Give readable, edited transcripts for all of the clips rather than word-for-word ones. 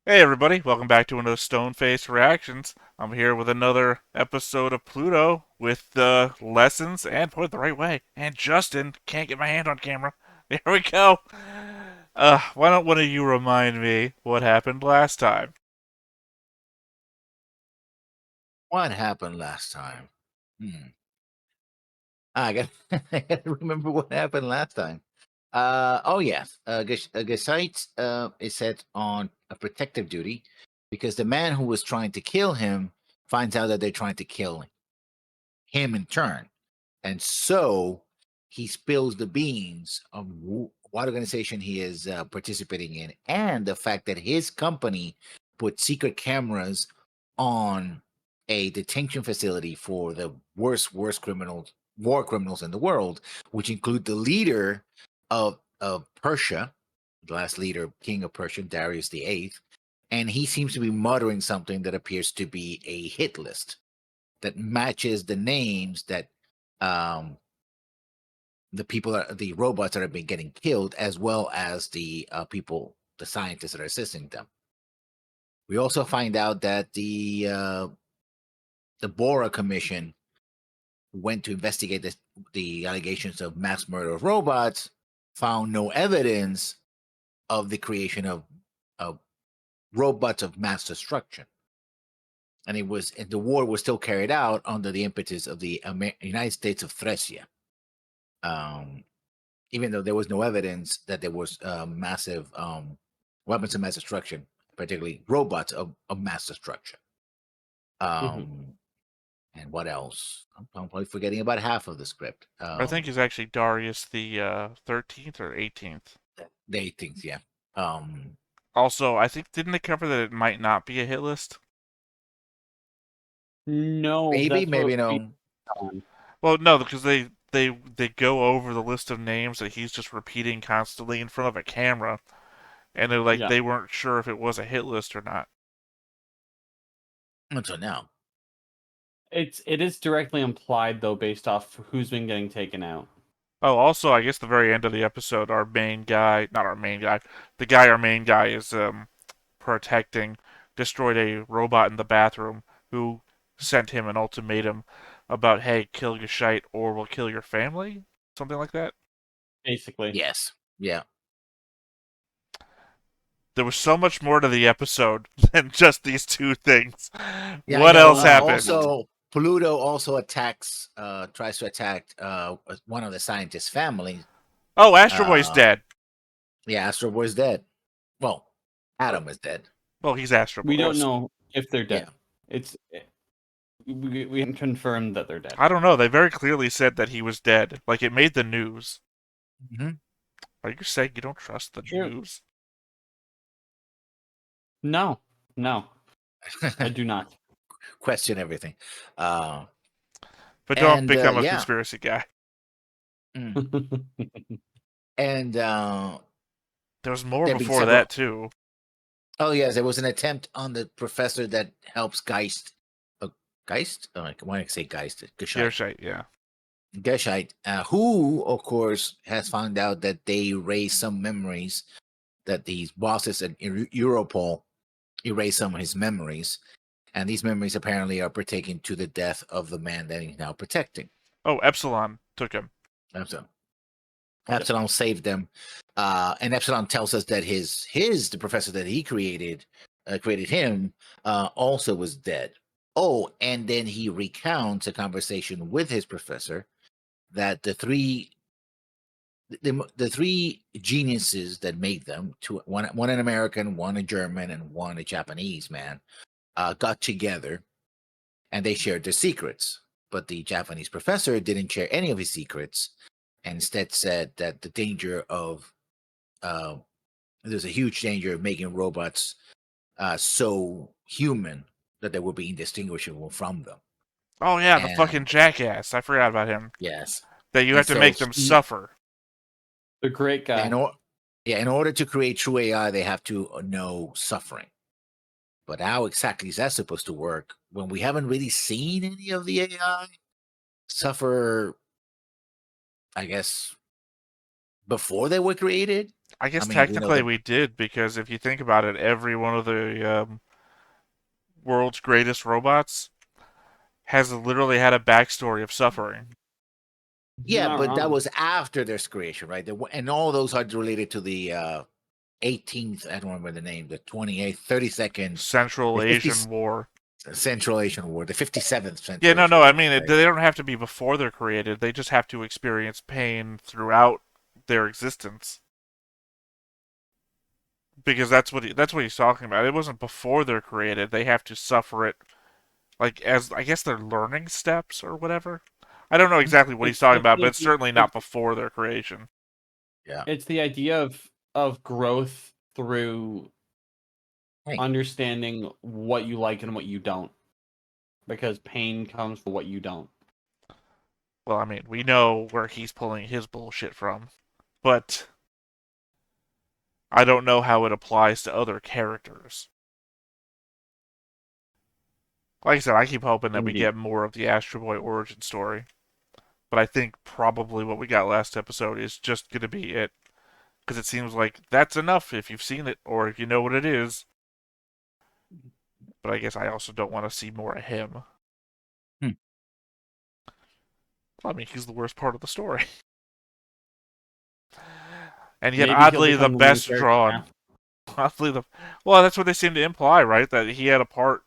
Hey everybody, welcome back to another Stone Face Reactions. I'm here with another episode of Pluto with the lessons and put it the right way. And Justin, can't get my hand on camera. There we go. Why don't one of you remind me what happened last time? What happened last time? Hmm. I got I got to remember what happened last time. Oh yes, Geseit is set on a protective duty because the man who was trying to kill him finds out that they're trying to kill him in turn, and so he spills the beans of what organization he is participating in, and the fact that his company put secret cameras on a detention facility for the worst criminals, war criminals in the world, which include the leader of Persia, the last leader, king of Persia, Darius the Eighth, and he seems to be muttering something that appears to be a hit list that matches the names that um, the robots that have been getting killed, as well as the people, the scientists that are assisting them. We also find out that the Bora Commission went to investigate the allegations of mass murder of robots, found no evidence of the creation of robots of mass destruction. And the war was still carried out under the impetus of the United States of Thracia. Um, Even though there was no evidence that there was massive weapons of mass destruction, particularly robots of mass destruction. Mhm. Um, and what else? I'm probably forgetting about half of the script. I think it's actually Darius the 13th or 18th. They think, yeah. Um, Also, I think didn't they cover that it might not be a hit list? No, maybe, that's maybe what we no. on. Well, no, because they go over the list of names that he's just repeating constantly in front of a camera, and they're like Yeah. they weren't sure if it was a hit list or not. Until now. It is directly implied though based off who's been getting taken out. Oh, also, I guess the very end of the episode, our main guy, not our main guy, the guy our main guy is protecting, destroyed a robot in the bathroom who sent him an ultimatum about, hey, kill your shite or we'll kill your family, something like that. Basically. Yes. Yeah. There was so much more to the episode than just these two things. Yeah, I What know. else happened? Also, Pluto also tries to attack one of the scientists' families. Oh, Astro Boy's Uh, dead. yeah, Astro Boy's dead. Well, Adam is dead. Well, he's Astro We Boy. don't know if they're Yeah. dead. It's we haven't confirmed that they're dead. I don't know. They very clearly said that he was dead. Like, it made the news. Mhm. Are you saying you don't trust the Sure. news? No. No. I do not. Question everything. Uh, But don't and become a yeah. conspiracy guy. Mm. And There was more there have been before several. that, too. Oh, yes, there was an attempt on the professor that helps Geist. Geist? Oh, I want to say Geist. Gescheit. Gearshite, yeah. Gescheit, who, of course, has found out that they erased some memories, that these bosses at Europol erased some of his memories. And these memories apparently are pertaining to the death of the man that he's now protecting. Oh, Epsilon took him. So Yep. Epsilon saved them, and Epsilon tells us that the professor that he created him, also was dead. Oh, and then he recounts a conversation with his professor that the three geniuses that made them, one an American, one a German, and one a Japanese man, got together and they shared their secrets. But the Japanese professor didn't share any of his secrets, and instead said that uh, there's a huge danger of making robots so human that they will be indistinguishable from them. Oh, yeah, the fucking And jackass. I forgot about him. yes, That you and have to so make them he, suffer. The great in, guy. or, yeah, in order to create true AI, they have to know suffering. But how exactly is that supposed to work when we haven't really seen any of the AI suffer? I guess before they were created? I I guess mean, we know technically that. we did, because if you think about it, every one of the world's greatest robots has literally had a backstory of suffering. You're Yeah, not but that wrong. was after their creation, right? And all those are related to the 18th. I don't remember the name. The 28th, 32nd, Central the 50 Asian War. Central Asian War, the 57th Yeah, Central no, Asian no. I War, mean, right? they don't have to be before they're created. They just have to experience pain throughout their existence, because that's what he's talking about. It wasn't before they're created. They have to suffer it, like, as I guess their learning steps or whatever. I don't know exactly what he's talking It's about, the but it's idea, certainly not before their creation. Yeah. it's the idea of growth through Hey, understanding what you like and what you don't, because pain comes from what you don't. Well, I mean, we know where he's pulling his bullshit from, but I don't know how it applies to other characters. Like I said, I keep hoping that we indeed. get more of the Astro Boy origin story, but I think probably what we got last episode is just going to be it, because it seems like that's enough if you've seen it or if you know what it is. But I guess I also don't want to see more of him. Hmm. I mean, he's the worst part of the story. And yet, Maybe he'll oddly, the become the main best character drawn. now. Oddly, the. Well, that's what they seem to imply, right? That he had a part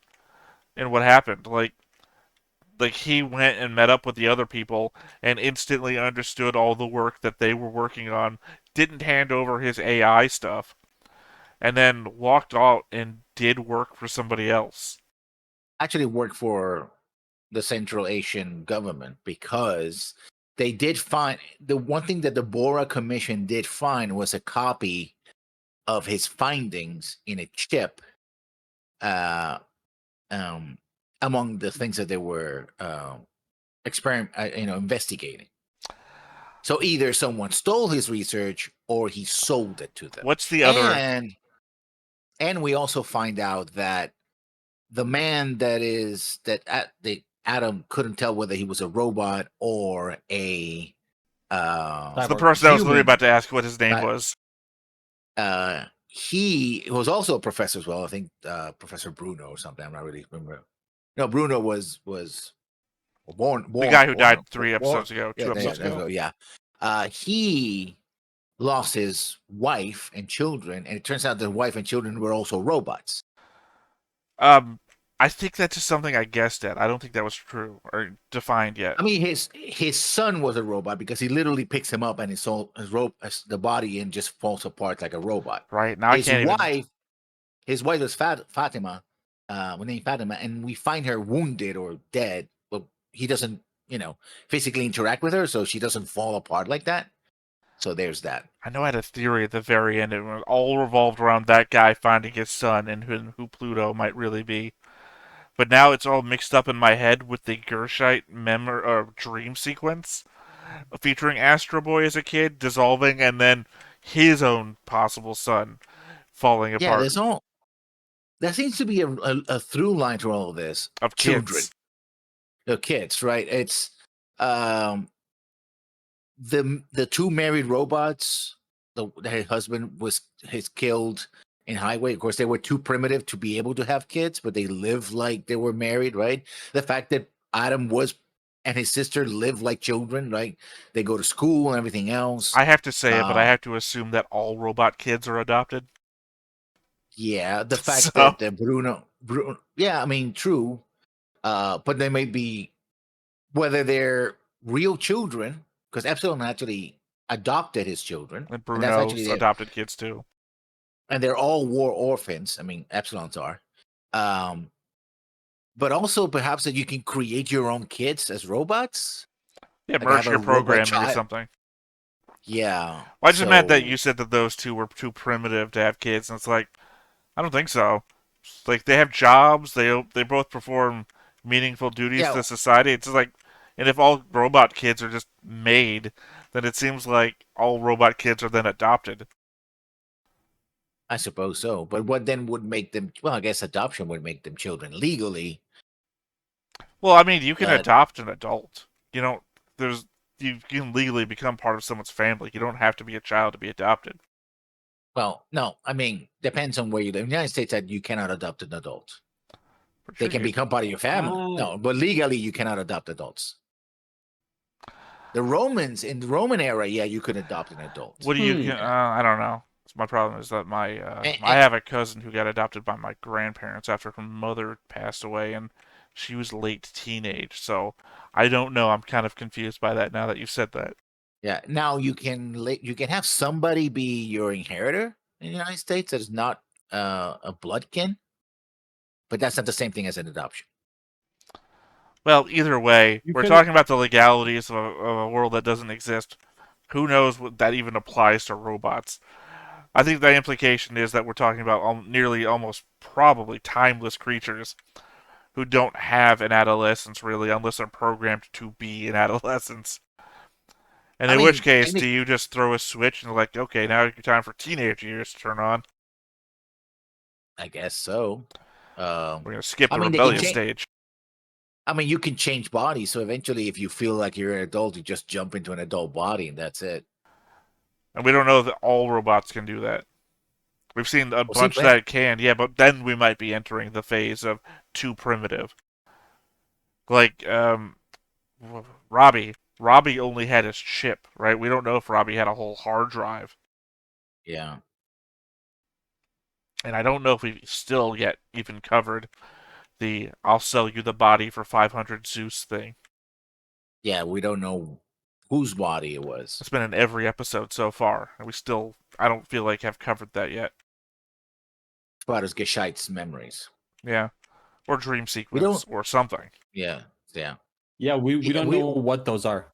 in what happened. Like he went and met up with the other people and instantly understood all the work that they were working on, didn't hand over his AI stuff, and then walked out and did work for somebody else. Actually, worked for the Central Asian government because they did find the one thing that the Bora Commission did find was a copy of his findings in a chip. Uh, um, among the things that they were investigating. So either someone stole his research or he sold it to them. What's the other? And we also find out that the man the Adam couldn't tell whether he was a robot or a It's the Cyborg. person I was literally human. about to ask what his name But was. he was also a professor as well. I think Professor Bruno or something. I'm not really remember. No, Bruno was The guy who born, died three born. episodes ago, Yeah, 2 episodes ago. yeah. He lost his wife and children, and it turns out the wife and children were also robots. Um, I think that's just something I guessed at. I don't think that was true or defined yet. I mean, his son was a robot because he literally picks him up and the body and just falls apart like a robot. Right now, I His can't even. wife, his wife was Fatima, named Fatima, and we find her wounded or dead, but he doesn't, physically interact with her, so she doesn't fall apart like that. So there's that. I know I had a theory at the very end. It was all revolved around that guy finding his son and who Pluto might really be. But now it's all mixed up in my head with the Gershite dream sequence featuring Astro Boy as a kid dissolving and then his own possible son falling Yeah, apart there seems to be a through line to all of this. of Children, kids. the kids, right? It's um the two married robots. Her husband was his killed in Highway. Of course, they were too primitive to be able to have kids, but they live like they were married, right? The fact that Adam was and his sister live like children, right? They go to school and everything else. I have to say it, but I Uh, have to assume that all robot kids are adopted. yeah, the fact So, that Bruno, yeah, I mean, true. But they may be whether they're real children, because Epsilon actually adopted his children, and and that's actually Bruno's the adopted kids too. and they're all war orphans. I mean, Epsilons are. Um, but also perhaps that you can create your own kids as robots, Yeah, like have merge a your robot programming or child. something. Yeah. Well, I just meant that So you said that those two were too primitive to have kids, and it's like, I don't think so. Like, they have jobs, they both perform meaningful duties yeah, to society. It's just like, and if all robot kids are just made, then it seems like all robot kids are then adopted. I suppose so. But what then would make them? Well, I guess adoption would make them children legally. Well, I mean, you can But adopt an adult. You know, there's you can legally become part of someone's family. You don't have to be a child to be adopted. Well, no, I mean, depends on where you live. In the United States, that you cannot adopt an adult. Pretty They sure can you. become part of your family. Uh, No, but legally, you cannot adopt adults. The Romans in the Roman era, yeah, you could adopt an adult. What do you? hmm. I don't know. My problem is that And, I have a cousin who got adopted by my grandparents after her mother passed away, and she was late teenage. So I don't know. I'm kind of confused by that now that you said that. yeah, now you can have somebody be your inheritor in the United States that is not a bloodkin, but that's not the same thing as an adoption. Well, either way, You we're could. talking about the legalities of a world that doesn't exist. Who knows what that even applies to robots? I think the implication is that we're talking about nearly almost probably timeless creatures who don't have an adolescence really unless they're programmed to be in adolescence. And I in which mean, case, do you just throw a switch and like, okay, now your time for teenage years to turn on? I guess so. Um, We're gonna skip I the mean, they can rebellious change. stage. I mean, you can change bodies. So eventually, if you feel like you're an adult, you just jump into an adult body, and that's it. And we don't know that all robots can do that. We've seen a We'll see. bunch that can, yeah, but then we might be entering the phase of too primitive. Like, Robbie. Robbie only had his chip, right? We don't know if Robbie had a whole hard drive. Yeah, And I don't know if we've still yet even covered the I'll sell you the body for 500 Zeus thing. yeah. We don't know whose body it was. It's been in every episode so far, and we still, I don't feel like have covered that yet. As far as Gescheit's memories, Yeah. Or dream we sequence, don't. or something. Yeah, yeah. Yeah, we Yeah, don't know what those are.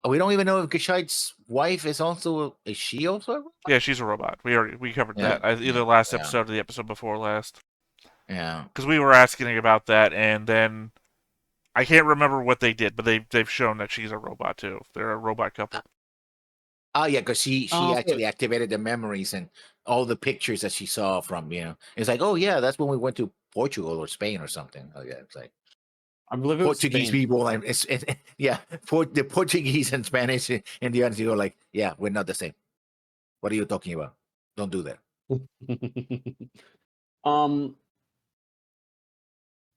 we don't even know if Gescheit's wife is also is she also? A robot? Yeah, she's a robot. We covered Yeah, that either yeah, last yeah, episode or the episode before last. yeah. Because we were asking about that, and then I can't remember what they did, but they've shown that she's a robot too. They're a robot couple. Oh yeah, because she But actually activated the memories and all the pictures that she saw from it's like, oh yeah, that's when we went to Portugal or Spain or something. Oh yeah, it's like I believe it was Portuguese Spain. people and yeah, the Portuguese and Spanish and the others go like, yeah, we're not the same. What are you talking about? Don't do that. um,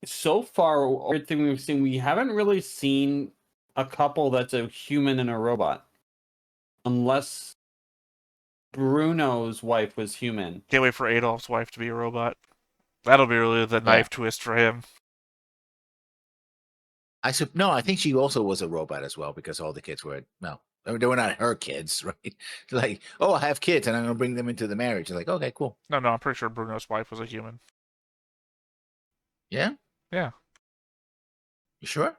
so far, everything we've seen, we haven't really seen a couple that's a human and a robot, unless Bruno's wife was human. Can't wait for Adolf's wife to be a robot. That'll be really the Yeah, knife twist for him. no, I think she also was a robot as well because all the kids were no, they were not her kids, right? Like, oh, I have kids and I'm gonna bring them into the marriage. It's like, okay, cool, No, no, I'm pretty sure Bruno's wife was a human. yeah, Yeah. you sure?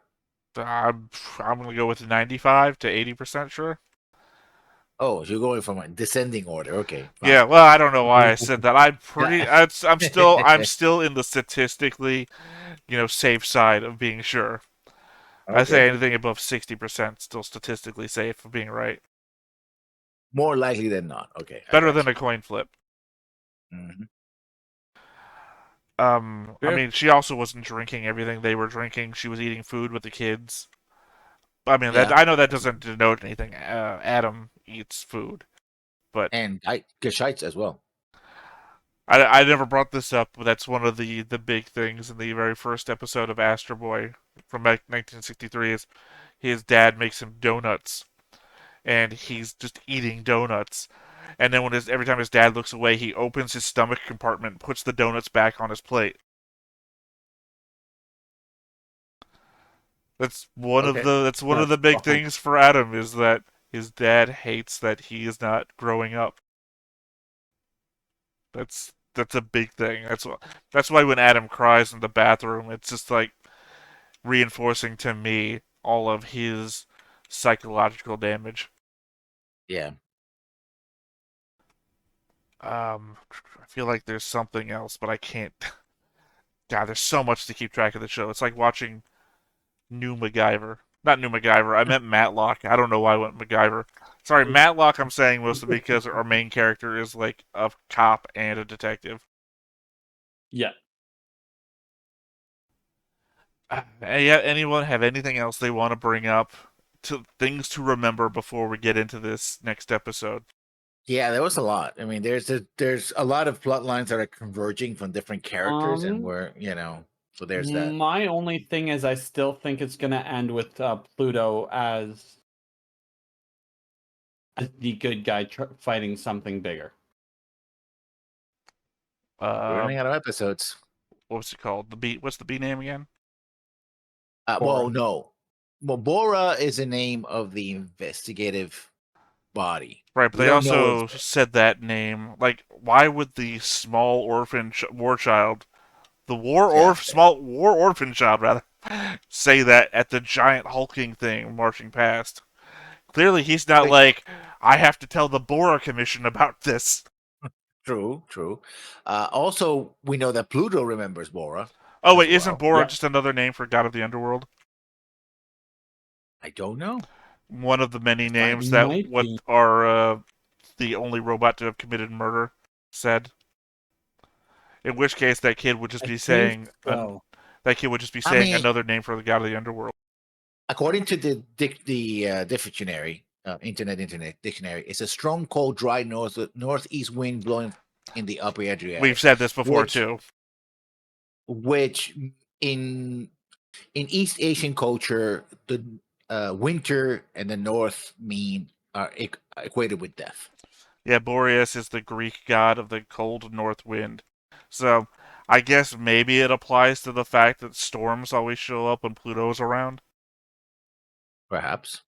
I'm gonna go with 95 to 80% sure. Oh, you're going from a descending order. Okay, Yeah, fine. well, I don't know why I said that. I'm pretty. Yeah. I'm still in the statistically, safe side of being sure. I say Okay. anything above 60% still statistically safe of being right. More likely than not. Okay, I Better got than you. a coin flip. Mhm. I Fair. mean, she also wasn't drinking everything they were drinking. She was eating food with the kids. I mean, that Yeah, I know that doesn't denote anything. Adam eats food, but and I Geschites as well. I never brought this up, but that's one of the big things in the very first episode of Astro Boy from 1963 is his dad makes him donuts, and he's just eating donuts. And then every time his dad looks away, he opens his stomach compartment, puts the donuts back on his plate. Okay. That's one of That's the big fine. things for Adam is that his dad hates that he is not growing up. That's a big thing. That's why when Adam cries in the bathroom, it's just like reinforcing to me all of his psychological damage. Yeah. I feel like there's something else, but I can't. God, there's so much to keep track of the show. It's like watching New MacGyver. Not New MacGyver. I meant Matlock. I don't know why I went MacGyver. Sorry, Matlock. I'm saying mostly because our main character is like a cop and a detective. Yeah. Yeah. Anyone have anything else they want to bring up things to remember before we get into this next episode. Yeah, there was a lot. I mean, there's a lot of plot lines that are converging from different characters, and so there's that. My only thing is I still think it's going to end with Pluto as the good guy fighting something bigger. We're running out of episodes. What's it called? What's the bee name again? Well, no. Well, Bora is the name of the investigative body. Right, but We they don't know also said that name. Like, why would the small orphan war child, small war orphan child rather, say that at the giant hulking thing marching past? Clearly, he's not like, I have to tell the Bora Commission about this. True, true. Also, we know that Pluto remembers Bora. Oh wait, well. isn't Bora just another name for God of the Underworld? I don't know. One of the many names might that what be. are the only robot to have committed murder said. In which case, that kid would just be saying so. that kid would just be I saying mean, another name for the God of the Underworld. According to the dictionary, internet dictionary, it's a strong, cold, dry northeast wind blowing in the upper Adriatic. We've said this before too. Which in East Asian culture, the winter and the north are equated with death. Yeah, Boreas is the Greek god of the cold north wind. So I guess maybe it applies to the fact that storms always show up when Pluto's around. Perhaps.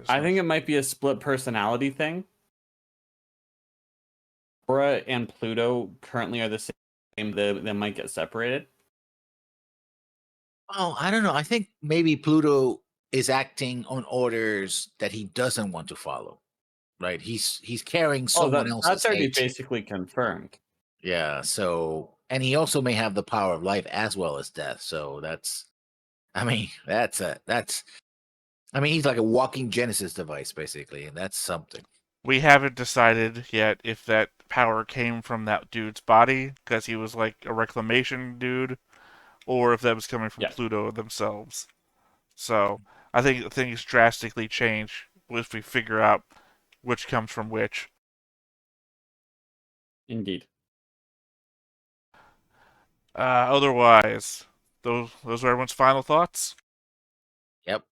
I think it might be a split personality thing. Bora and Pluto currently are the same. They might get separated. Oh, I don't know. I think maybe Pluto is acting on orders that he doesn't want to follow. Right? He's carrying someone else's that's already hate. basically confirmed. Yeah. So, and he also may have the power of life as well as death. So I mean, he's like a walking Genesis device, basically, and that's something. We haven't decided yet if that power came from that dude's body, because he was like a reclamation dude, or if that was coming from Pluto themselves. So I think things drastically change if we figure out which comes from which. Indeed. Otherwise, those are everyone's final thoughts. Yep.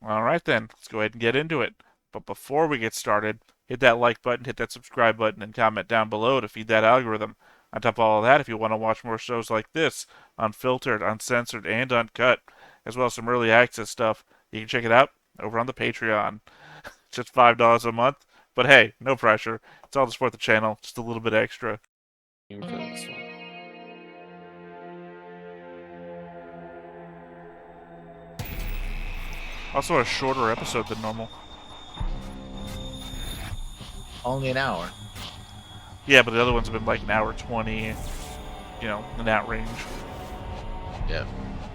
All right then, let's go ahead and get into it. But before we get started, hit that like button, hit that subscribe button, and comment down below to feed that algorithm. On top of all of that, if you want to watch more shows like this, unfiltered, uncensored, and uncut, as well as some early access stuff, you can check it out over on the Patreon. Just $5 a month. But hey, no pressure. It's all to support the channel, just a little bit extra. For this one. Also a shorter episode than normal. Only an hour. Yeah, but the other ones have been like an hour 20, in that range. Yeah.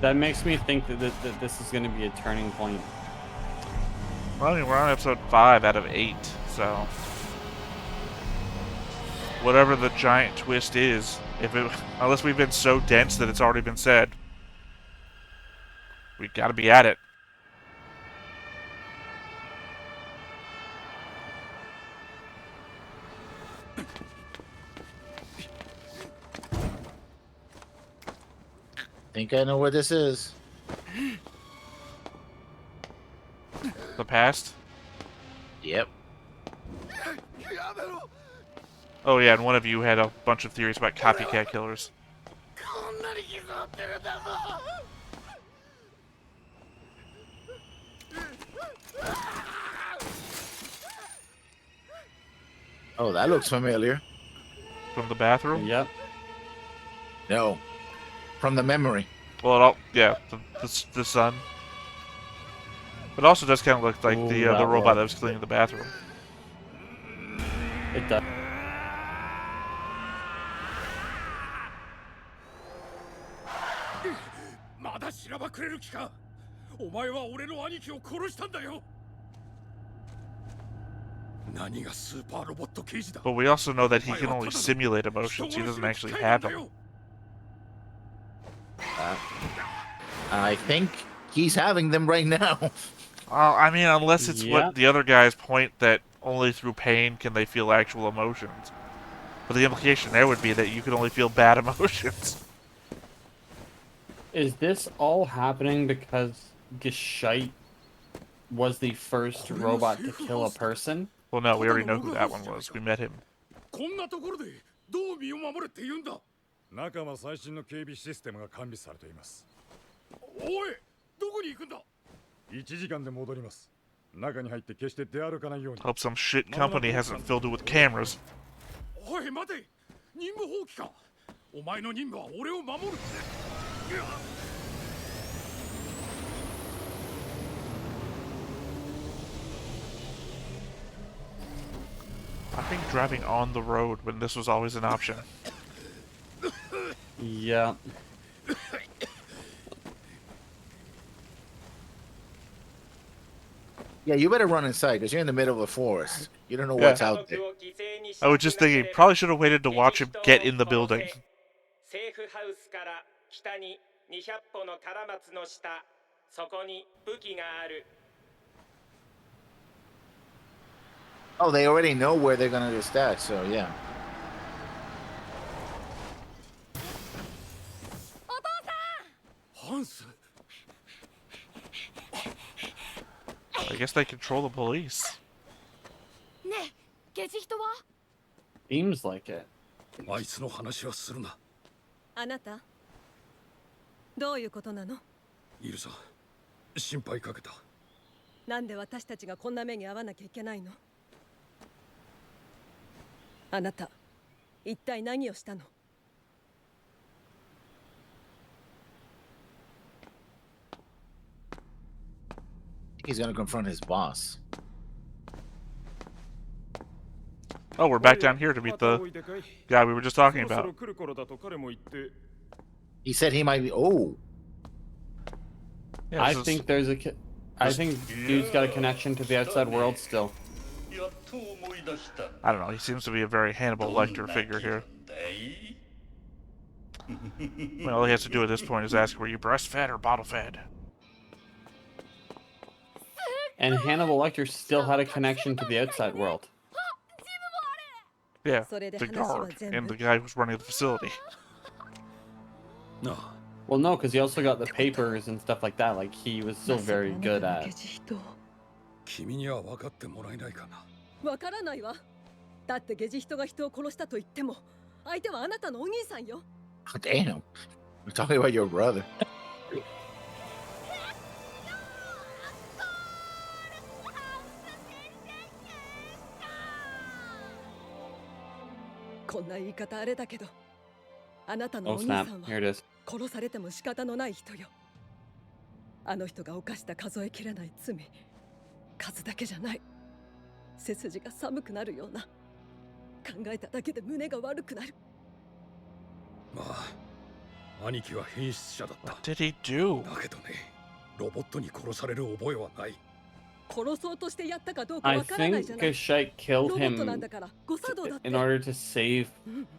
That makes me think that this is going to be a turning point. Well, I mean, we're on episode 5 out of 8, so whatever the giant twist is, unless we've been so dense that it's already been said, we gotta be at it. Think I know where this is. The past? Yep. Oh yeah, and one of you had a bunch of theories about copycat killers. Oh, that looks familiar. From the bathroom? Yep. No. From the memory. Well, the sun. But it also does kind of look like the robot that was cleaning the bathroom. It does. But we also know that he can only simulate emotions. He doesn't actually have them. I think he's having them right now. I mean, unless it's Yeah. what the other guys point that only through pain can they feel actual emotions. But the implication there would be that you can only feel bad emotions. Is this all happening because Gescheit was the first robot to kill a person? Well, no, we already know who that one was. We met him. こんなところでどう身を守れって言うんだ。中は最新の警備システムが完備されています。おい、どこに行くんだ。1時間で戻ります。中に入って決して出歩かないように。 Hope some shit company hasn't filled it with cameras. おい、待て。任務放棄か。お前の任務は俺を守るって。I think driving on the road when this was always an option. Yeah. Yeah, you better run inside because you're in the middle of the forest. You don't know Yeah. what's out there. I was just thinking, probably should have waited to watch him get in the building. セーフハウスから北に200歩のカラマツの下、そこに武器がある。 Oh, they already know where they're gonna get stashed, so yeah. Hans. I guess they control the police. Seems like it. あいつの話はするな。あなたどういうことなの？イルさん、心配かけた。なんで私たちがこんな目に遭わなきゃいけないの？あなた一体何をしたの？ He's gonna confront his boss. Oh, we're back down here to meet the guy we were just talking about. He said he might be. Oh, Yeah, I this is- think there's a. I think dude's got a connection to the outside world still. I don't know, he seems to be a very Hannibal Lecter figure here. Well, all he has to do at this point is ask, were you breastfed or bottle fed? And Hannibal Lecter still had a connection to the outside world. Yeah, the guard and the guy who's running the facility. No. Well, no, because he also got the papers and stuff like that. Like, he was still very good at. 君には分かってもらえないかな。わからないわ。だってゲジ人が人を殺したと言っても、相手はあなたのお兄さんよ。damn! We're talking about your brother. こんな言い方あれだけど、あなたの Oh お兄さ snap! ん Here は it is. 殺されても仕方のない人よ。あの人が犯した数えきれない罪、数だけじゃない。背筋が寒くなるような。考えただけで胸が悪くなる。まあ、兄貴は変質者だった。 What did he do? だけどね、ロボットに殺される覚えはない。殺そうとしてやったかどうか I わからない think じゃない。 Gescheit ロ killed ボットなん him だから誤作動だって。 in order to save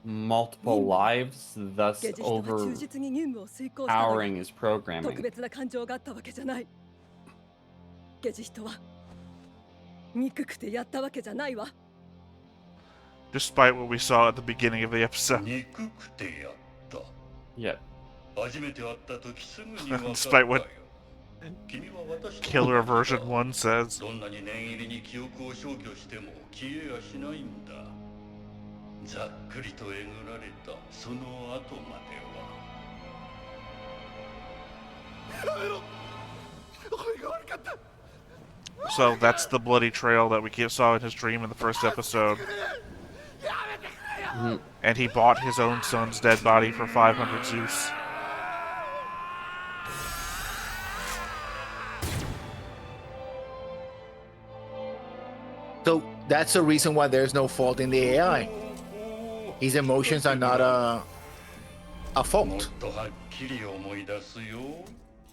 multiple lives, thus ゲジ人は忠実に任務を遂行したのよ。 overpowering his 特 programming. 別な感情があったわけじゃない。ゲジ人は憎くてやったわけじゃないわ。 Despite what we saw at the beginning of the episode. 憎くてやった。 Yep. 初めて会った時すぐに分かったよ。 Despite what 君は私と Killer version 1 says. どんなに念入りに記憶を消去しても消えやしないんだ。ざっくりとえぐられたその後までは。 So that's the bloody trail that we saw in his dream in the first episode. And he bought his own son's dead body for 500 Zeus. So that's the reason why there's no fault in the AI. His emotions are not a もっ fault. とはっきり思い出すよ。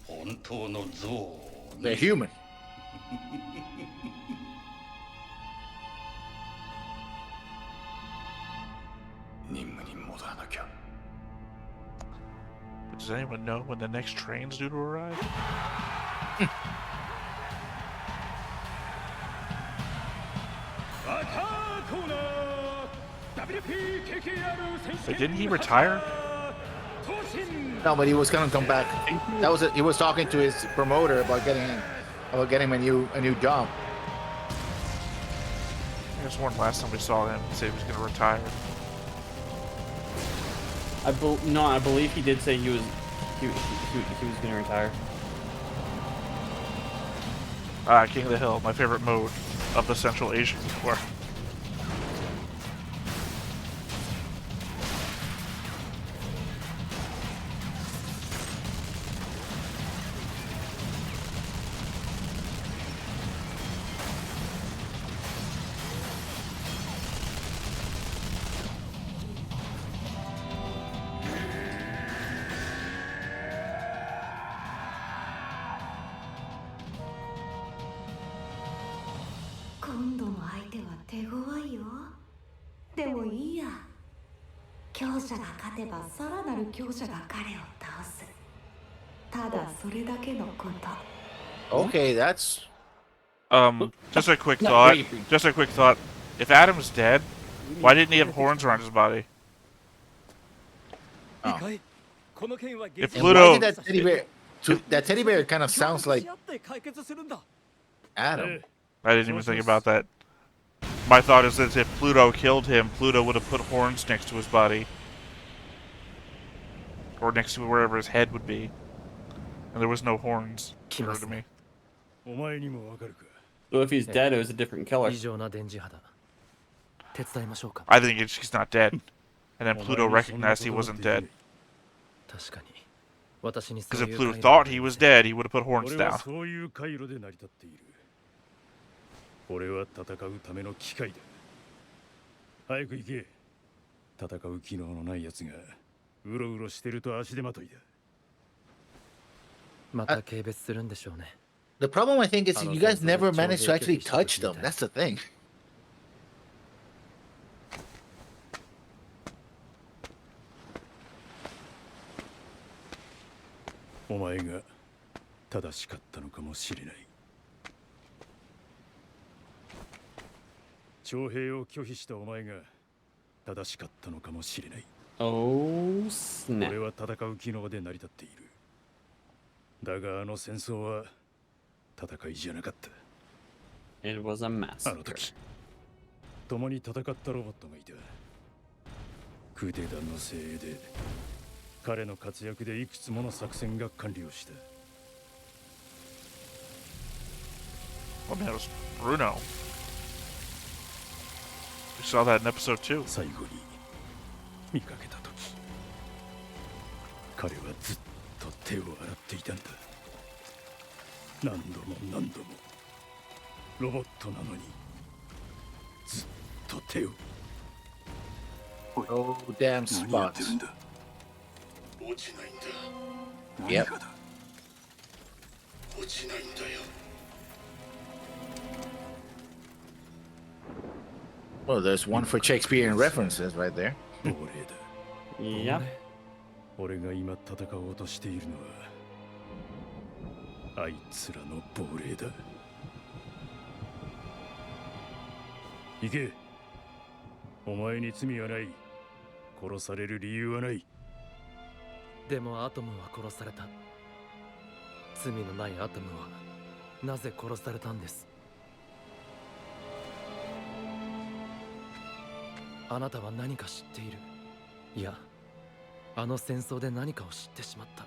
本当の像をね。 They're human. Does anyone know when the next train's due to arrive? Wait, didn't he retire? No, but he was gonna come back. That was it. He was talking to his promoter about getting him a new job. I guess one last time we saw him, he said he was going to retire. I believe he did say he was going to retire. King of the Hill, my favorite mode of the Central Asian War. Okay, that's Just a quick Not thought. creepy. Just a quick thought. If Adam's dead, why didn't he have horns around his body? Oh. If And Pluto, why did that teddy bear kind of sounds like Adam. I didn't even think about that. My thought is that if Pluto killed him, Pluto would have put horns next to his body. Or next to wherever his head would be. And there was no horns. Occurred to me. お前にもわかるか So if he's dead, it was a different killer. 異常な電磁波だ。手伝いましょうか。 I think he's not dead. And then お前 Pluto にそんな recognized he ことは wasn't できない dead. 確かに。私にそ Because う if いう Pluto 回路 thought が he was dead, he would have put horns 俺は down. そういう回路で成り立っている俺は戦うための機械だ早く行け戦う機能のない奴がうろうろしてると足手まといだまた軽蔑するんでしょうね。 The problem I think is you guys never managed to actually touch them. That's the thing. お前が正しかったのかもしれない徴兵を拒否したお前が正しかったのかもしれない Oh snap! 俺は戦う機能で成り立っているだがあの戦争は戦いじゃなかった It was a あの massacre. 時共に戦ったロボットがいた空挺団の精鋭で彼の活躍でいくつもの作戦が完了した Oh man, it was Bruno. We saw that in episode 2. 最後に見かけた時彼はずっと手を洗っていたんだ何度も何度もロボットなのにずっと手を Oh damn 何やってる spots. んだ落ちないんだ Yep. 何がだ落ちないんだよ Well, there's one for Shakespearean references right there. 亡霊だ Yep. 俺が今戦おうとしているのはあいつらの亡霊だ行けお前に罪はない殺される理由はないでもアトムは殺された。罪のないアトムはなぜ殺されたんです。あなたは何か知っている。いや、あの戦争で何かを知ってしまった。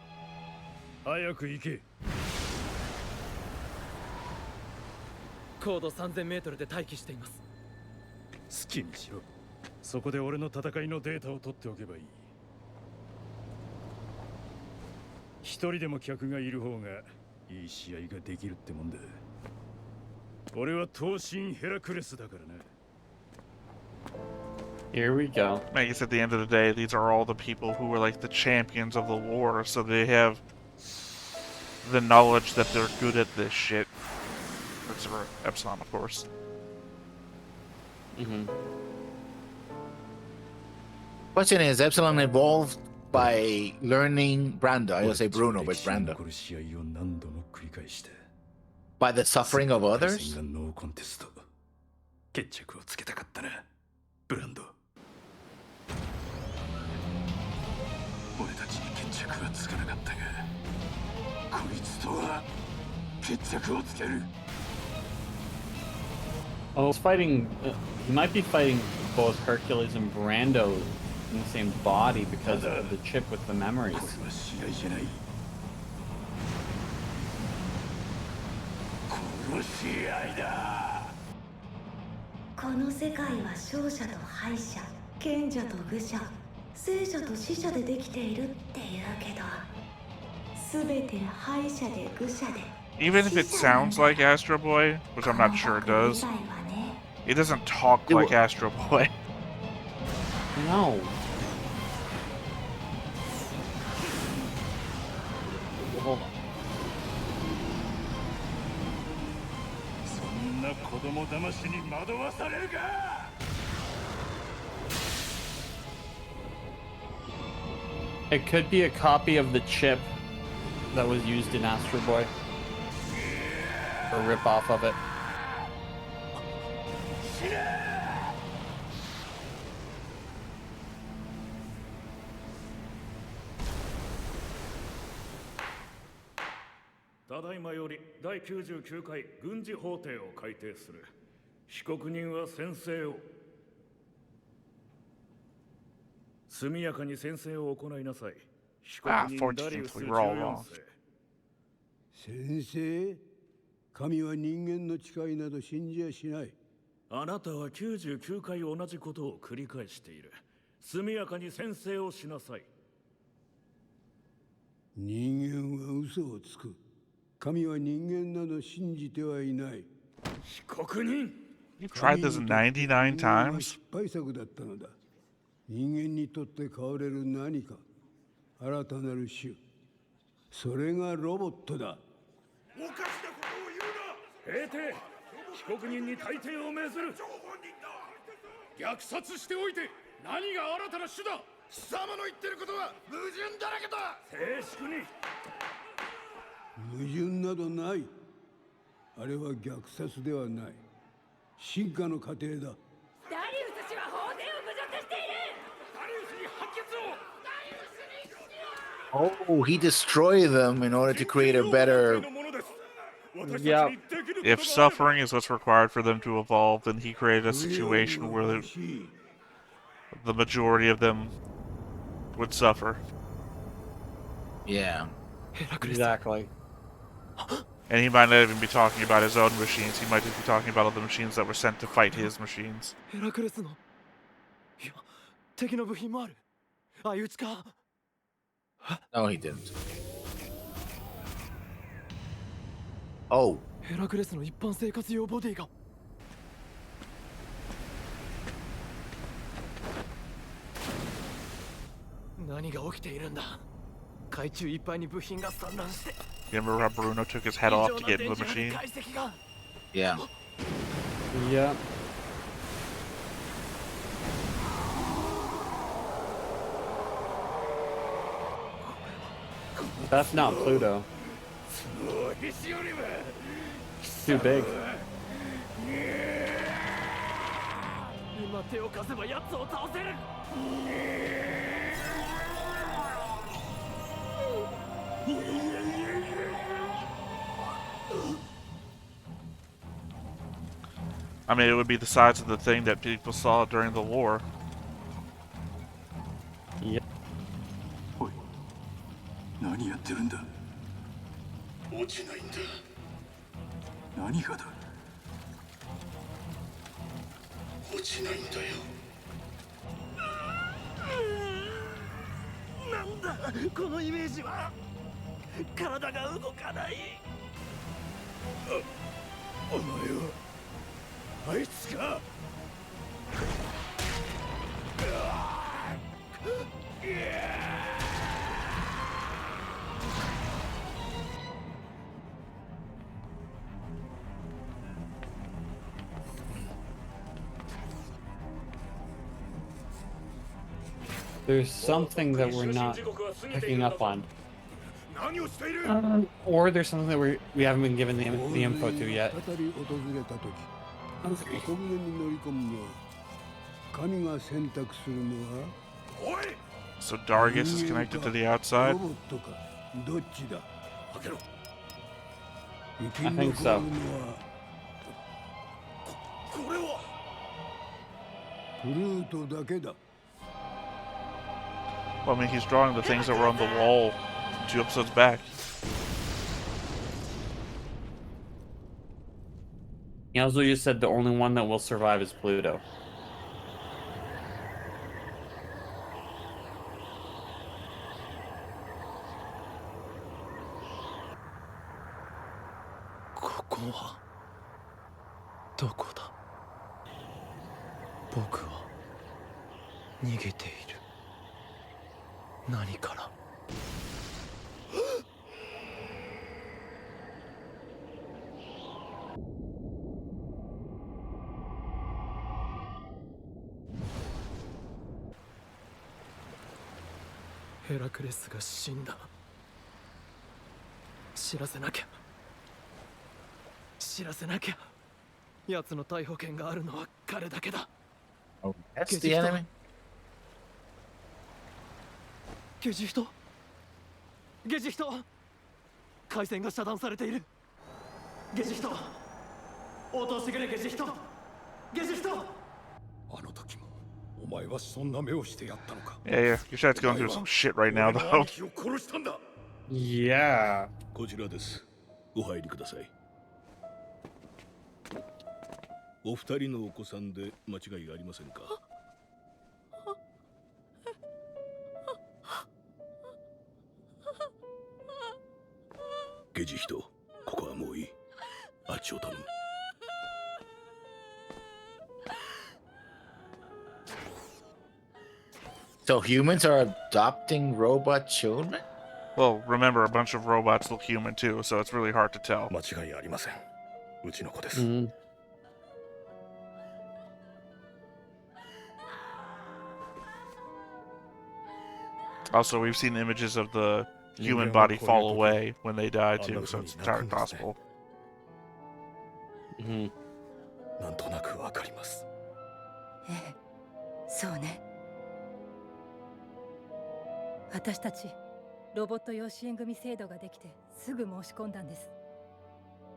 早く行け高度3000メートルで待機しています。好きにしろそこで俺の戦いのデータを取っておけばいい一人でも客がいる方がいい試合ができるってもんだ俺は闘神ヘラクレスだからな Here we go. I guess at the end of the day, these are all the people who were like the champions of the war, so they have the knowledge that they're good at this shit. Except for Epsilon, of course. Mm-hmm. Question is, Epsilon evolved by learning Brando. I don't say Bruno, but it's 歴史に Brando. 残る試合を何度も繰り返して By the suffering of 対 others. 戦がノーコンテスト決着をつけたかったなブランド俺たちに決着はつかなかったがこいつとは決着をつける Oh, he's fighting. He might be fighting both Hercules and Brando in the same body because of the chip with the memories. これは試合じゃない殺し合いだこの世界は勝者と敗者、賢者と愚者、聖者と死者でできているって言うけど、すべて敗者で愚者で。 Even if it sounds like Astro Boy, which I'm not sure it does, it doesn't talk like Astro Boy. No. Hold on. そんな子供騙しに惑わされるか It could be a copy of the chip that was used in Astro Boy. A rip off of it. ただいまより第99回軍事法廷を改定する被告人は宣誓を速やかに宣誓を行いなさい被告人ダリウス 14th, we were all 14 wrong. 世先生、神は人間の誓いなど信じやしない。あなたは99回同じことを繰り返している速やかに宣誓をしなさい人間は嘘をつく。神は人間など信じてはいない。被告人 You've tried this 99 times? 失敗作だったのだ。人間にとって変われる何か、新たなる種。それがロボットだ。おかしなことを言うな閉廷被告人に退廷を命ずる虐殺しておいて何が新たな種だ貴様の言ってることは矛盾だらけだ静粛に矛盾などない。あれは虐殺ではない。進化の過程だ。ダリウス氏は法廷を侮辱している。ダリウスに判決を Oh, he destroyed them in order to create a better. Yeah. If suffering is what's required for them to evolve, then he created a situation where the majority of them would suffer. Yeah. Exactly. And he might not even be talking about his own machines, he might just be talking about all the machines that were sent to fight his machines. ヘラクレスのいや敵の部品もある相打ちか No, he didn't. Oh. ヘラクレスの一般生活用ボディが何が起きているんだ海中いっぱいに部品が散乱して You remember how Bruno took his head off to get into the machine? Yeah. Yeah. That's not Pluto. Too big. 今手を貸せば奴を倒せる I mean, it would be the size of the thing that people saw during the war. Yep. おい何やってるんだ落ちないんだ何がだ落ちないんだよなんだこのイメージは体が動かないお前はあいつか I There's something that we're not picking up on. 何をしている Or there's something that we haven't been given the info to yet. 再び訪れた時小舟に乗り込むのは神が選択するのは So Dargus is connected to the outside? ロボットかどっちだ 開けろ 生き残 I think る so. のはこれは プルートだけだ Well, I mean, he's drawing the things that were on the wall 2 episodes back. He also just said the only one that will survive is Pluto. Oh, that's the enemy. ゲジ人回線が遮断されているゲジ人応答してくれゲジ人あの時もお前はそんな目をしてやったのか Yeah, your chat's going through some shit right now, 俺の though. 兄貴を殺したんだ Yeah. こちらです。お入りください。お二人のお子さんで間違いありませんか？ゲジ人、ここはもういい。あっちを頼む。So humans are adopting robot children? Well, remember, a bunch of robots look human too, so it's really hard to tell. 間違いありません。うちの子です。Mm. Also, we've seen images of the human body fall away when they die too, so it's entirely possible. Mhm. なんとなくわかります。ええ、そうね。私たちロボット養子縁組制度ができてすぐ申し込んだんです。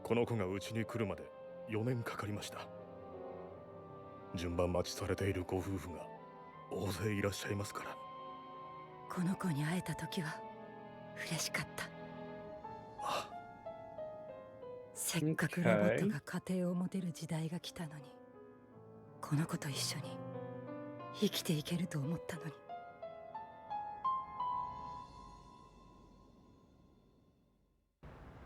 この子がうちに来るまで4年かかりました。順番待ちされているご夫婦が大勢いらっしゃいますから。この子に会えた時は嬉しかった。せっかくロボットが家庭を持てる時代が来たのに、この子と一緒に生きていけると思ったのに。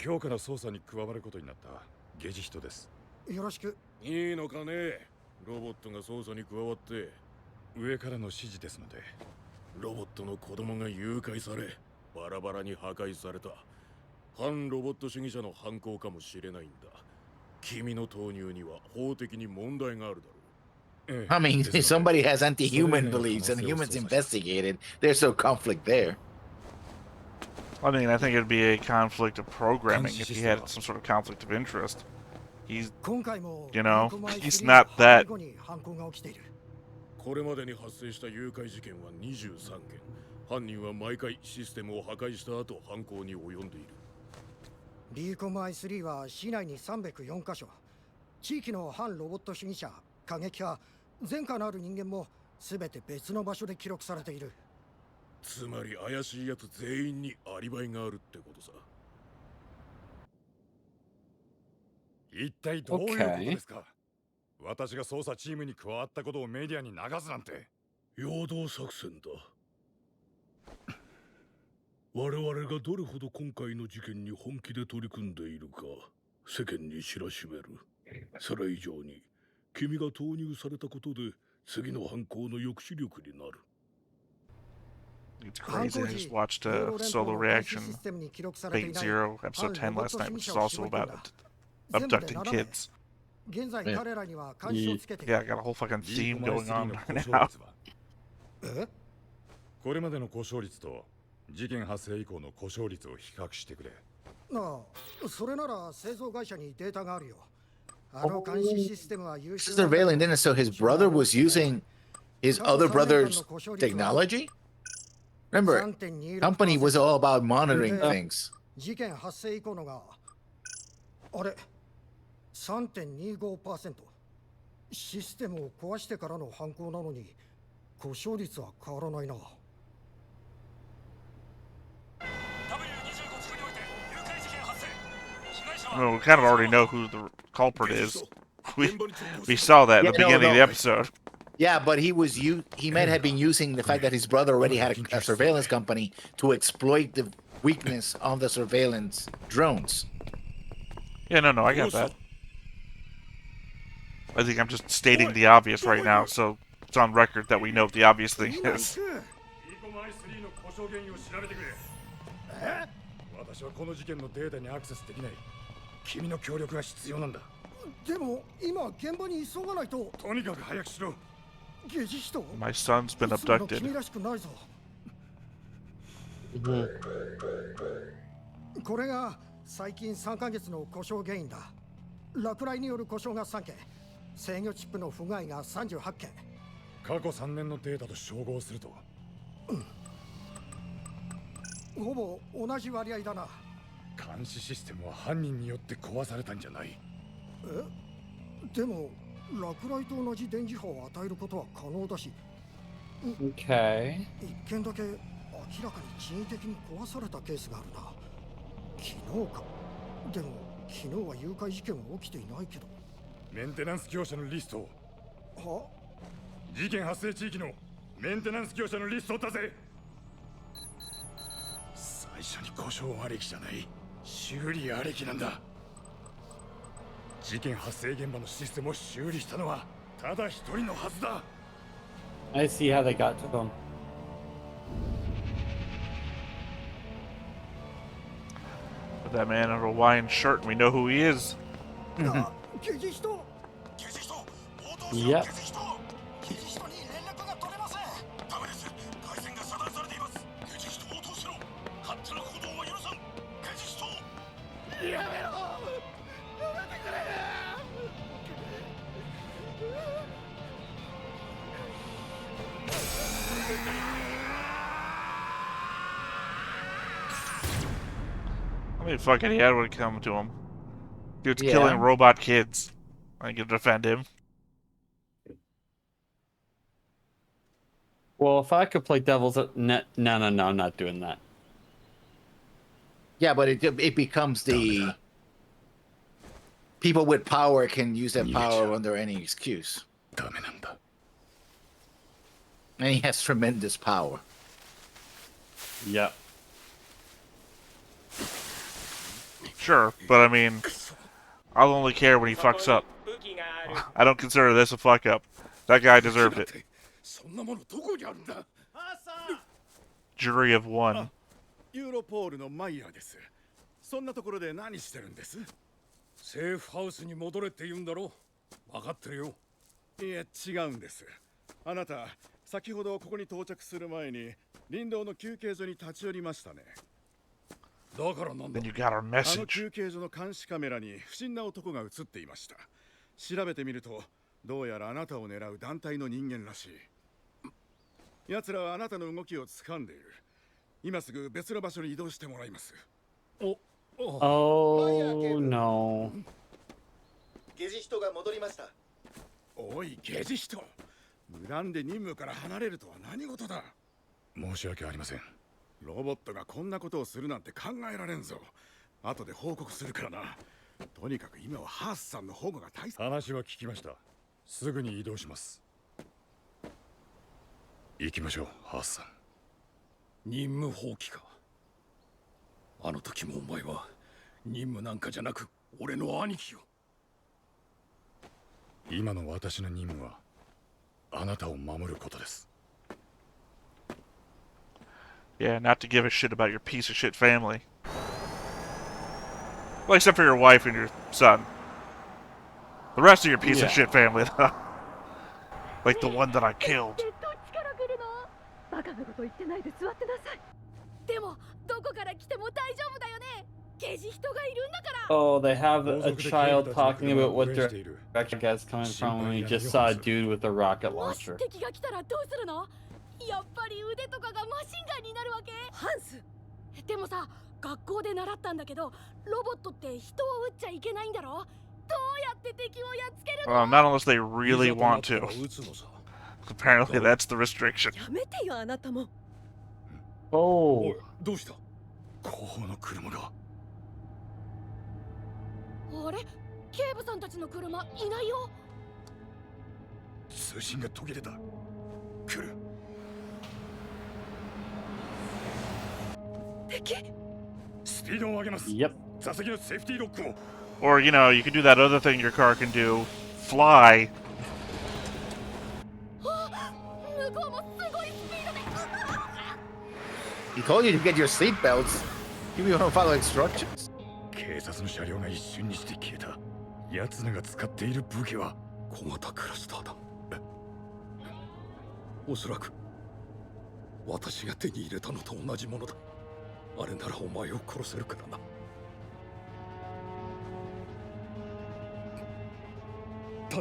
今日から捜査に加わることになったゲジ人です。よろしく。いいのかね、ロボットが捜査に加わって。上からの指示ですので。ロボットの子供が誘拐されバラバラに破壊された反ロボット主義者の犯行かもしれないんだ。君の投入には法的に問題があるだろう。I mean, if somebody has anti-human beliefs and humans investigated, there's no conflict there. I mean, I think it'd be a conflict of programming if he had some sort of conflict of interest. He's, you know, he's not that. これまでに発生した誘拐事件は23件。犯人は毎回システムを破壊した後犯行に及んでいる。リーコム I3 は市内に304カ所。地域の反ロボット主義者、過激派、前科のある人間も全て別の場所で記録されている。つまり怪しいやつ全員にアリバイがあるってことさ。一体どういうことですか？私が捜査チームに加わったことをメディアに流すなんて。陽動作戦だ。我々がどれほど今回の事件に本気で取り組んでいるか世間に知らしめる。それ以上に君が投入されたことで次の犯行の抑止力になる。It's crazy. I just watched a solo reaction, Fate Zero, episode 10 last night, which is also about abducting kids. Yeah, I got a whole fucking theme going on right now. これまでの故障率と事件発生以降の故障率を比較してくれ。ああ、それなら製造会社にデータがあるよ。あの監視システムは優秀 Surveilling, then so his brother was using his other brother's technology? Remember, company was all about monitoring things. 事件発生以降のがあれ 3.25%。システムを壊してからの犯行なのに故障率は変わらないな。Well, we kind of already know who the culprit is. We saw that at the beginning of the episode. Yeah, but he might have been using the fact that his brother already had a surveillance company to exploit the weakness of the surveillance drones. Yeah, no, I got that. I think I'm just stating the obvious right now, so it's on record that we know what the obvious thing is. 私はこの事件のデータにアクセスできない。君の協力が必要なんだ。でも今現場に急がないと。とにかく早くしろ。ゲジ人。My son's been abducted. 君らしくないぞ。これが最近3ヶ月の故障原因だ。落雷による故障が3件、制御チップの不具合が38件。過去3年のデータと照合すると、ほぼ同じ割合だな。監視システムは犯人によって壊されたんじゃない。でも落雷と同じ電磁波を与えることは可能だし。Okay. 一件だけ明らかに人為的に壊されたケースがあるな。昨日か。でも昨日は誘拐事件は起きていないけど。メンテナンス業者のリストを。は？事件発生地域のメンテナンス業者のリストを出せ。最初に故障ありきじゃない、修理ありきなんだ。事件発生現場のシステムを修理したのはただ一人のはずだ。I see how they got to them. With that man in a Hawaiian shirt, we know who he is. Yep. I mean, fucking, he had what come to him. Dude's Yeah. killing robot kids. I can defend him. Well, if I could play devil's no, I'm not doing that. Yeah, but it becomes the people with power can use that power under any excuse. And he has tremendous power. Yep. Sure, but I mean, I'll only care when he fucks up. I don't consider this a fuck up. That guy deserved it. Jury of one. ユーロポールのマイヤーです。そんなところで何してるんです？セーフハウスに戻れって言うんだろ。分かってるよ。いや違うんです。あなた先ほどここに到着する前に林道の休憩所に立ち寄りましたね。だからなんだ。 Then you got our あの message. 休憩所の監視カメラに不審な男が映っていました。調べてみると、どうやらあなたを狙う団体の人間らしい。奴らはあなたの動きを掴んでいる。今すぐ別の場所に移動してもらいます。Oh no. ゲジ人が戻りました。おい、ゲジ人。恨んで任務から離れるとは何事だ。申し訳ありません。ロボットがこんなことをするなんて考えられんぞ。後で報告するからな。とにかく今はハースさんの保護が大切。話は聞きました。すぐに移動します。行きましょう、ハースさん。任務放棄か。あの時もお前は任務なんかじゃなく俺の兄貴よ。今の私の任務はあなたを守ることです。Yeah, not to give a shit about your piece of shit family. Well, except for your wife and your son. The rest of your piece of shit family, though. Like the one that I killed. バカなこと言ってないで座ってなさい。でもどこから来ても大丈夫だよね。ゲジ人がいるんだから。 Oh, they have a child talking about what direction that's coming from when we just saw a dude with a rocket もし launcher. 敵が来たらどうするの？やっぱり腕とかがマシンガンになるわけ？ハンス。でもさ、学校で習ったんだけど、ロボットって人を撃っちゃいけないんだろ？どうやって敵をやっつけるの？ Well, not unless they really want to. Apparently, that's the restriction. やめてよ、あなたも。Oh. どうした？後方の車が。あれ？警部さんたちの車いないよ。通信が途切れた。来る。敵？スピードを上げます。Yep. 座席のセーフティーロックを。Or, you know, you can do that other thing your car can do. Fly. 向こうもすごいスピードで。 He told you to get your seat belts. You don't follow instructions. 警察の車両が一瞬にして消えた。奴らが使っている武器は小型クラスターだ。おそらく私が手に入れたのと同じものだ。あれならお前を殺せるからな。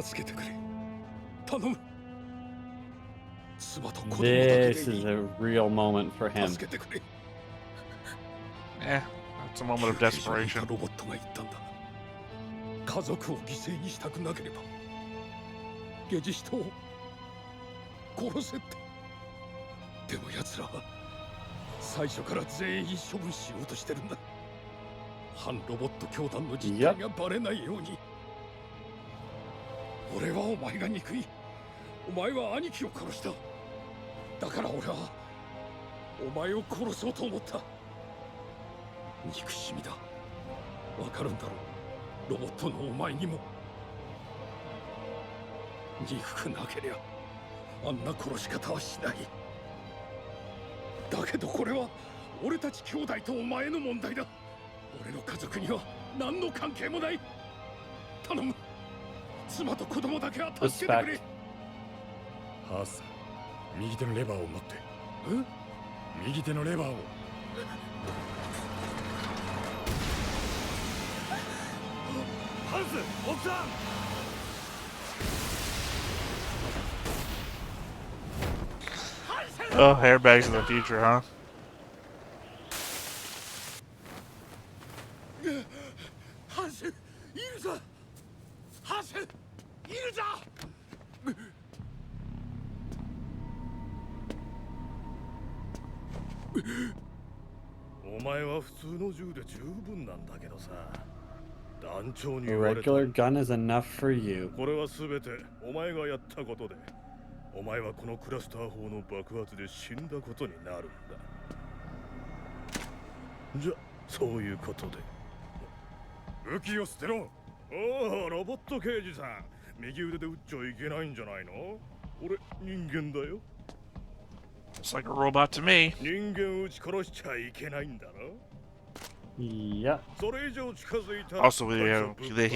助けてくれ。頼む。妻と子供だけでいい。 This is a real moment for him. 助けてくれ。Eh, that's a moment of desperation. ロボットが言ったんだ。家族を犠牲にしたくなければ、ゲジ人を殺せって。でも奴らは最初から全員処分しようとしてるんだ。反ロボット教団の実態がバレないように。俺はお前が憎い。お前は兄貴を殺した。だから俺はお前を殺そうと思った。憎しみだ。わかるんだろう、ロボットのお前にも。憎くなけりゃあんな殺し方はしない。だけどこれは俺たち兄弟とお前の問題だ。俺の家族には何の関係もない。頼む。妻と子供だけは助けてくれ。ハース、右手のレバーを持って。右手のレバーを。ハンス、奥さん。Oh, airbags in the future, huh? ハンス、いるぞ。ハンス、いるぞ。お前は普通の銃で十分なんだけどさ。団長に A 言われた。 regular gun is enough for you. これはすべてお前がやったことで、お前はこのクラスター砲の爆発で死んだことになるんだ。じゃ、そういうことで。武器を捨てろ。おお、ロボット刑事さん。右腕で撃っちゃいけないんじゃないの？俺、人間だよ。It's like a robot to me. 人間撃ち殺しちゃいけないんだろ？ Yep. それ以上近づいたら Also, he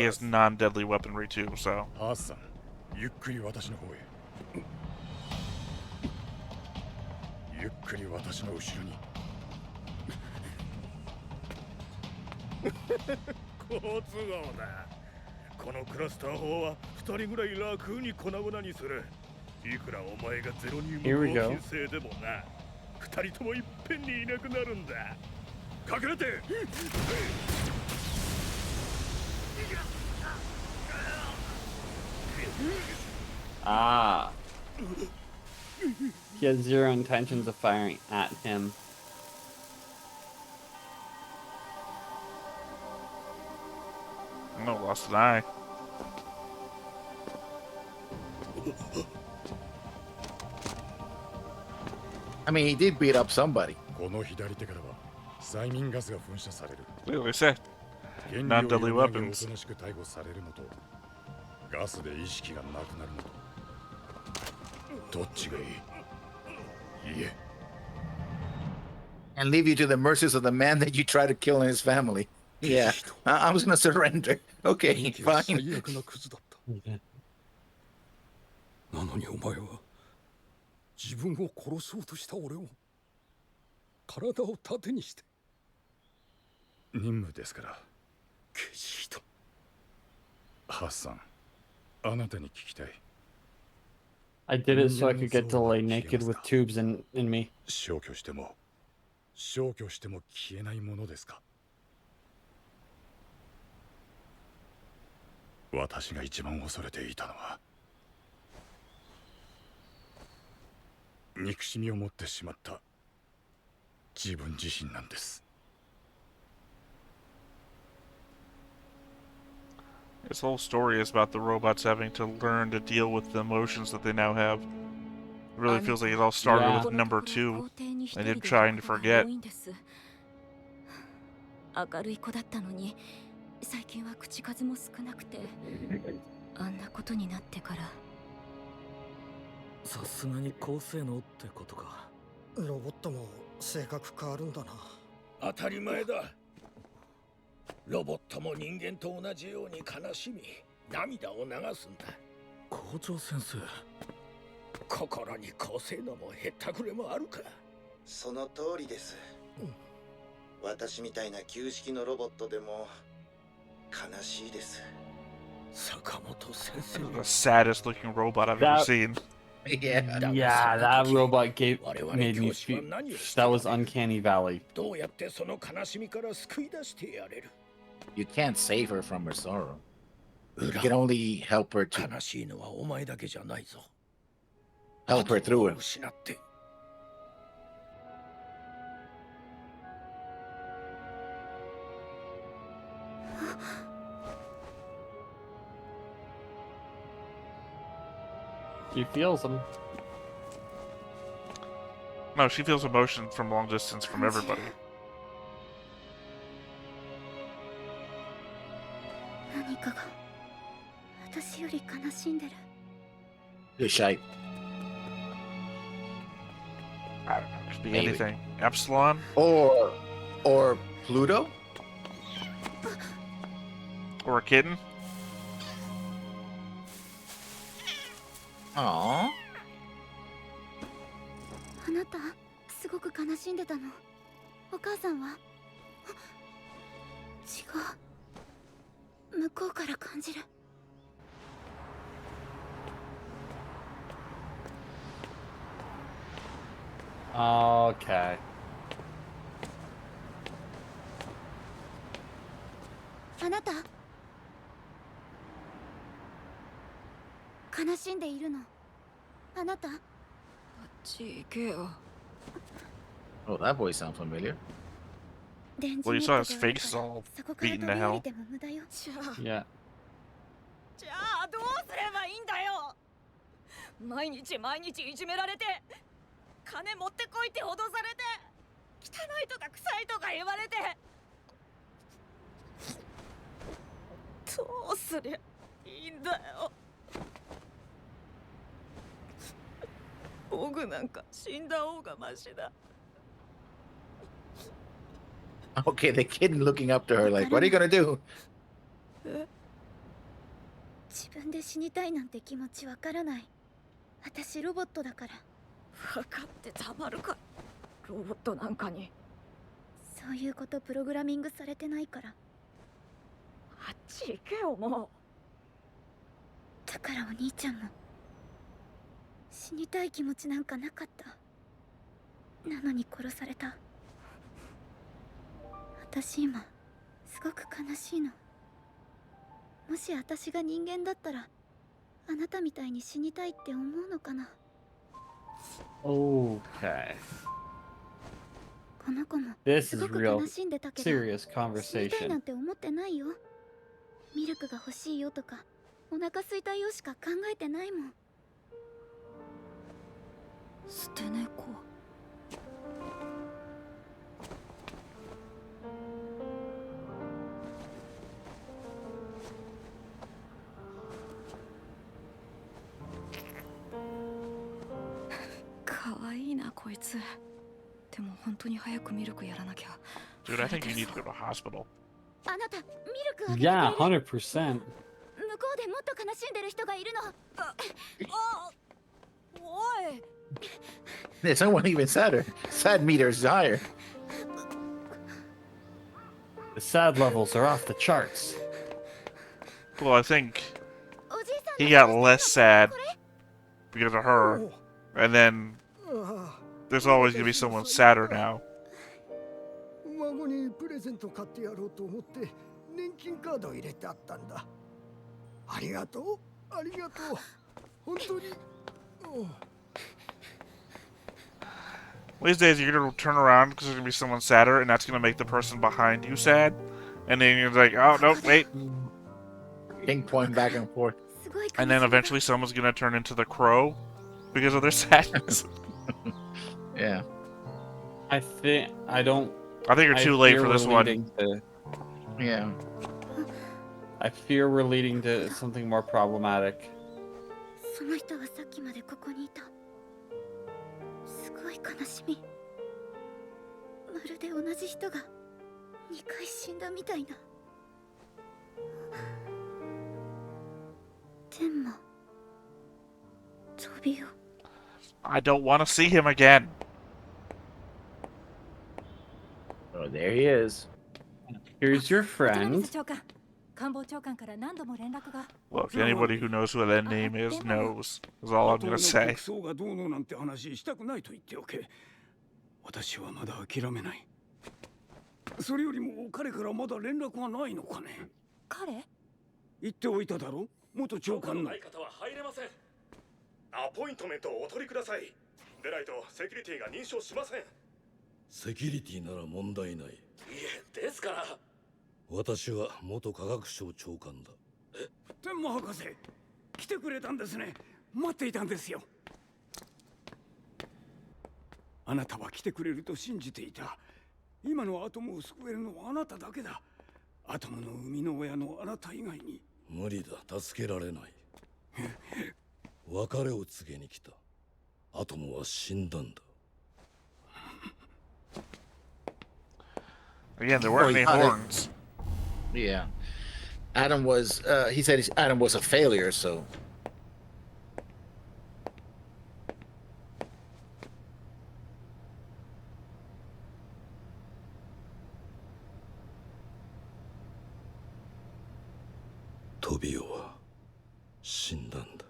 has non-deadly weaponry too, so. ハースさん、ゆっくり私の方へ。ゆっくり私の後ろに。好都合だ。このクラスター砲は2人ぐらい楽に粉々にする。いくらお前がゼロニウム合金性でもな、2人ともいっぺんにいなくなるんだ。隠れて。 Ah. He has zero intentions of firing at him. No, lost an eye. I mean, he did beat up somebody. この左手からは催眠ガスが噴射される。 Clearly said. Non-deadly weapons. おとなしく逮捕されるのと、ガスで意識がなくなるのと、どっちがいい？いえ。 And leave you to the mercies of the man that you try to kill in his family. Yeah, I was gonna surrender. Okay, fine. 最悪なクズだった。なのにお前は自分を殺そうとした俺を体を盾にして。任務ですから。ゲジ人。ハッサン、あなたに聞きたい。I did it so I could get to lay naked with tubes in me. 消去しても消えないものですか？私が一番恐れていたのは憎しみを持ってしまった自分自身なんです。This whole story is about the robots having to learn to deal with the emotions that they now have. It really feels like it all started with number 2, and they're trying to forget. 明るい子だったのに最近は口数も少なくてあんなことになってから。さすがに高性能ってことか。ロボットも性格変わるんだな。当たり前だ。ロボットも人間と同じように悲しみ涙を流すんだ。校長先生、心に高性能もへったくれもあるか。その通りです、私みたいな旧式のロボットでも悲しいです。坂本先生 The saddest looking robot I've ever seen. Yeah, that robot made me feel. That was Uncanny Valley. どうやってその悲しみから救い出してやれる。You can't save her from her sorrow. You can only help her to 悲しいのはお前だけじゃないぞ。 help her through it. 失って。She feels them. No, she feels emotion from long distance from everybody. 何かが私より悲しんでる。Good shape. I don't know, could be anything. Epsilon? Or Pluto? Or a kitten? Aww. あなたすごく悲しんでたの。お母さんは？違う。向こうから感じる。Okay. あなた悲しんでいるの。あなたこっち行けよ。 Oh, that voice sounds familiar. Well, you saw his face is all beaten to hell. Yeah. じゃあどうすればいいんだよ。毎日いじめられて、金持ってこいって脅されて、汚いとか臭いとか言われて、どうすりゃいいんだよ。僕なんか死んだ方がマシだ。 Okay, the kid looking up to her like, what are you gonna do? 自分で死にたいなんて気持ちわからない。私ロボットだから。分かってたまるか。ロボットなんかに。そういうことプログラミングされてないから。あっち行けよもう。だからお兄ちゃんも死にたい気持ちなんかなかった。なのに殺された。私今すごく悲しいの。もし私が人間だったらあなたみたいに死にたいって思うのかな。 Okay. この子も This す is ごく real 悲しんでたけど serious 死にたいな conversation. んて思ってないよ。ミルクが欲しいよとかお腹空いたよしか考えてないもん。捨て猫。かわいいなこいつ。でも本当に早くミルクやらなきゃ。 Dude, I think you need to go to hospital. あなたミルクあげてくれる？ Yeah, 100%. 向こうでもっと悲しんでる人がいるの。おい。There's someone even sadder. Sad meter is higher. The sad levels are off the charts. Well, I think he got less sad because of her, and then there's always gonna be someone sadder now. 孫にプレゼント買ってやろうと思って年金カードを入れてあったんだ。ありがとう、ありがとう。本当に。These days, you're gonna turn around because there's gonna be someone sadder, and that's gonna make the person behind you sad. And then you're like, oh, no, wait. Ping pong back and forth. And then eventually someone's gonna turn into the crow because of their sadness. Yeah. I think you're too late for this one. Yeah. I fear we're leading to something more problematic. その人はさっきまでここにいた。すごい悲しみ。まるで同じ人が2回死んだみたいな。でも、トビオ。I don't want to see him again. Oh, there he is. Here's your friend. Look, anybody who knows who that name is knows. Is all I'm gonna say. 私はまだ諦めない。それよりも彼からまだ連絡がないのかね。彼？言っておいただろ。元長官の。相方は入れません。アポイントメントをお取りください。でないとセキュリティが認証しません。セキュリティなら問題ない。いえ、ですから。私は元科学省長官だ。天馬博士、来てくれたんですね。待っていたんですよ。あなたは来てくれると信じていた。今のアトムを救えるのはあなただけだ。アトムの生みの親のあなた以外に。無理だ、助けられない。別れを告げに来た。アトムは死んだんだ。Again, there weren't any horns. Yeah. Adam was, he said Adam was a failure, so. Tobio は死んだんだ。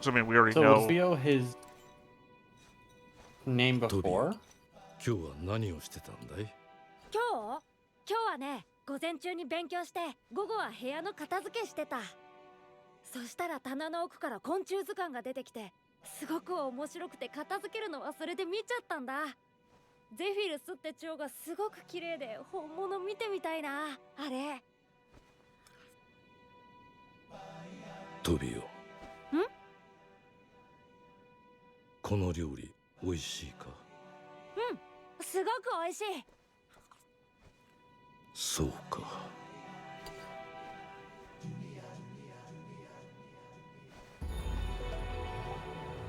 So, I mean, we already So know. was Theo his name before? 今日は何をしてたんだい？今日はね、午前中に勉強して、午後は部屋の片付けしてた。そしたら棚の奥から昆虫図鑑が出てきて、すごく面白くて片付けるの忘れて見ちゃったんだ。ゼフィルスって蝶がすごく綺麗で本物見てみたいな、あれ。トビオ。ん？この料理美味しいか？うん、すごく美味しい。そうか。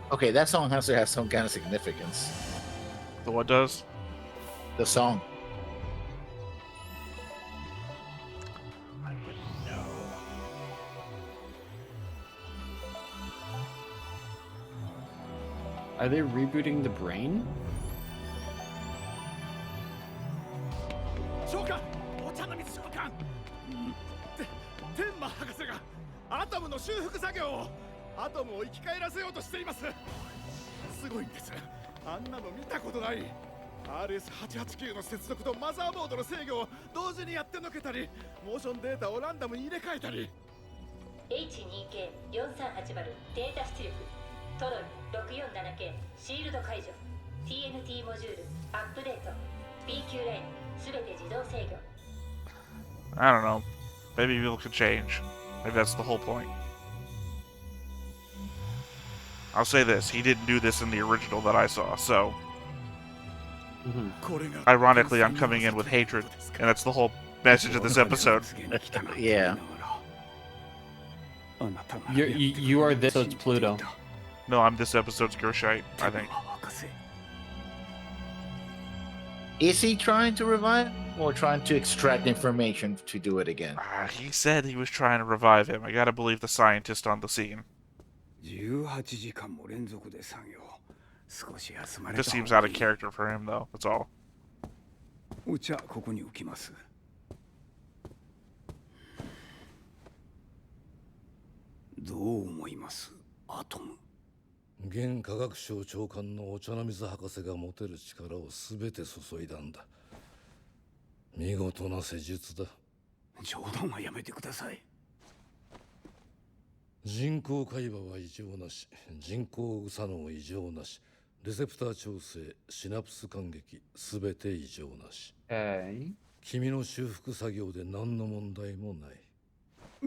Okay, that song has to have some kind of significance. The what does? The song. Are they rebooting the brain? 召喚、お茶の水召喚。天馬博士がアトムの修復作業を、アトムを生き返らせようとしています。すごいんです。あんなの見たことない。RS889 の接続とマザーボードの制御を同時にやってのけたり、モーションデータをランダムに入れ替えたり。H2K4380 データ出力。トロイ 647K シールド解除。 TNT モジュールアップデート。 PQ レーンすべて自動制御。 I don't know. Maybe people could change. Maybe that's the whole point. I'll say this, he didn't do this in the original that I saw, so... Ironically, I'm coming in with hatred, and that's the whole message of this episode. Yeah. You are this episode's Pluto. No, I'm this episode's Gershite, I think. Is he trying to revive? Or trying to extract information to do it again. He said he was trying to revive him. I gotta believe the scientist on the scene. 18時間も連続で作業。少し休まれ Just た seems 方 out が of いい。 character for him, though. That's all. お茶ここに置きます。どう思います、アトム？現科学省長官のお茶の水博士が持てる力を全て注いだんだ。見事な施術だ。冗談はやめてください。人工海馬は異常なし、人工右左脳異常なし、レセプター調整、シナプス感激、すべて異常なし。君の修復作業で何の問題もない。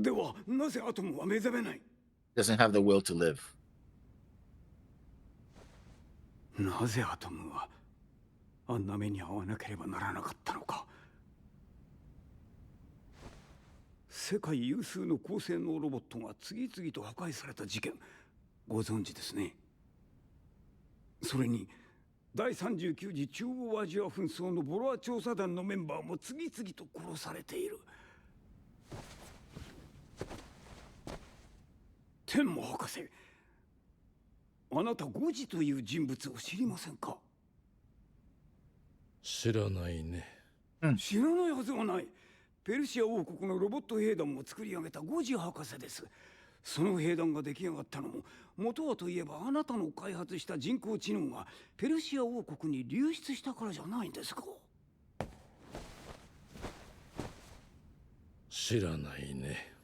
では、なぜアトムは目覚めない？ Doesn't have the will to live. なぜアトムはあんな目に遭わなければならなかったのか。世界有数の高性能ロボットが次々と破壊された事件、ご存知ですね。それに第39次中央アジア紛争のボロア調査団のメンバーも次々と殺されている。天モ博士、あなたゴジという人物を知りませんか？知らないね。知らないはずはない。ペルシア王国のロボット兵団を作り上げたゴジ博士です。その兵団が出来上がったのも、元はといえばあなたの開発した人工知能がペルシア王国に流出したからじゃないんですか？知らないね。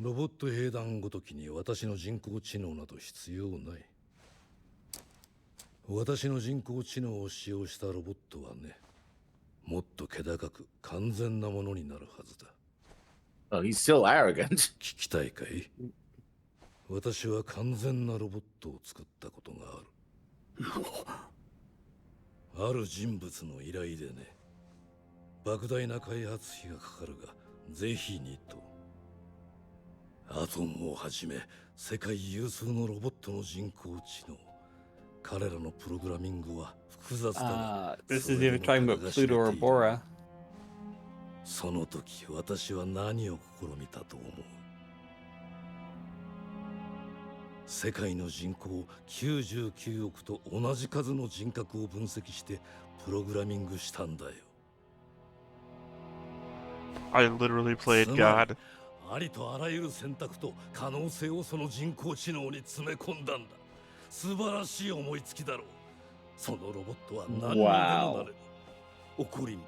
ロボット兵団ごときに私の人工知能など必要ない。私の人工知能を使用したロボットはね、もっと気高く完全なものになるはずだ。Oh, he's still arrogant. 聞きたいかい？私は完全なロボットを作ったことがある。ある人物の依頼でね、莫大な開発費がかかるが、ぜひにと。アトムをはじめ世界有数のロボットの人工知能、彼らのプログラミングは複雑だが、This is either talking about Pluto or Bora. その時私は何を試みたと思う？世界の人口99億と同じ数の人格を分析してプログラミングしたんだよ。I literally played God. ありとあらゆる選択と可能性をその人工知能に詰め込んだんだ。素晴らしい思いつきだろう。そのロボットは何にでもなれる。怒りんぼ、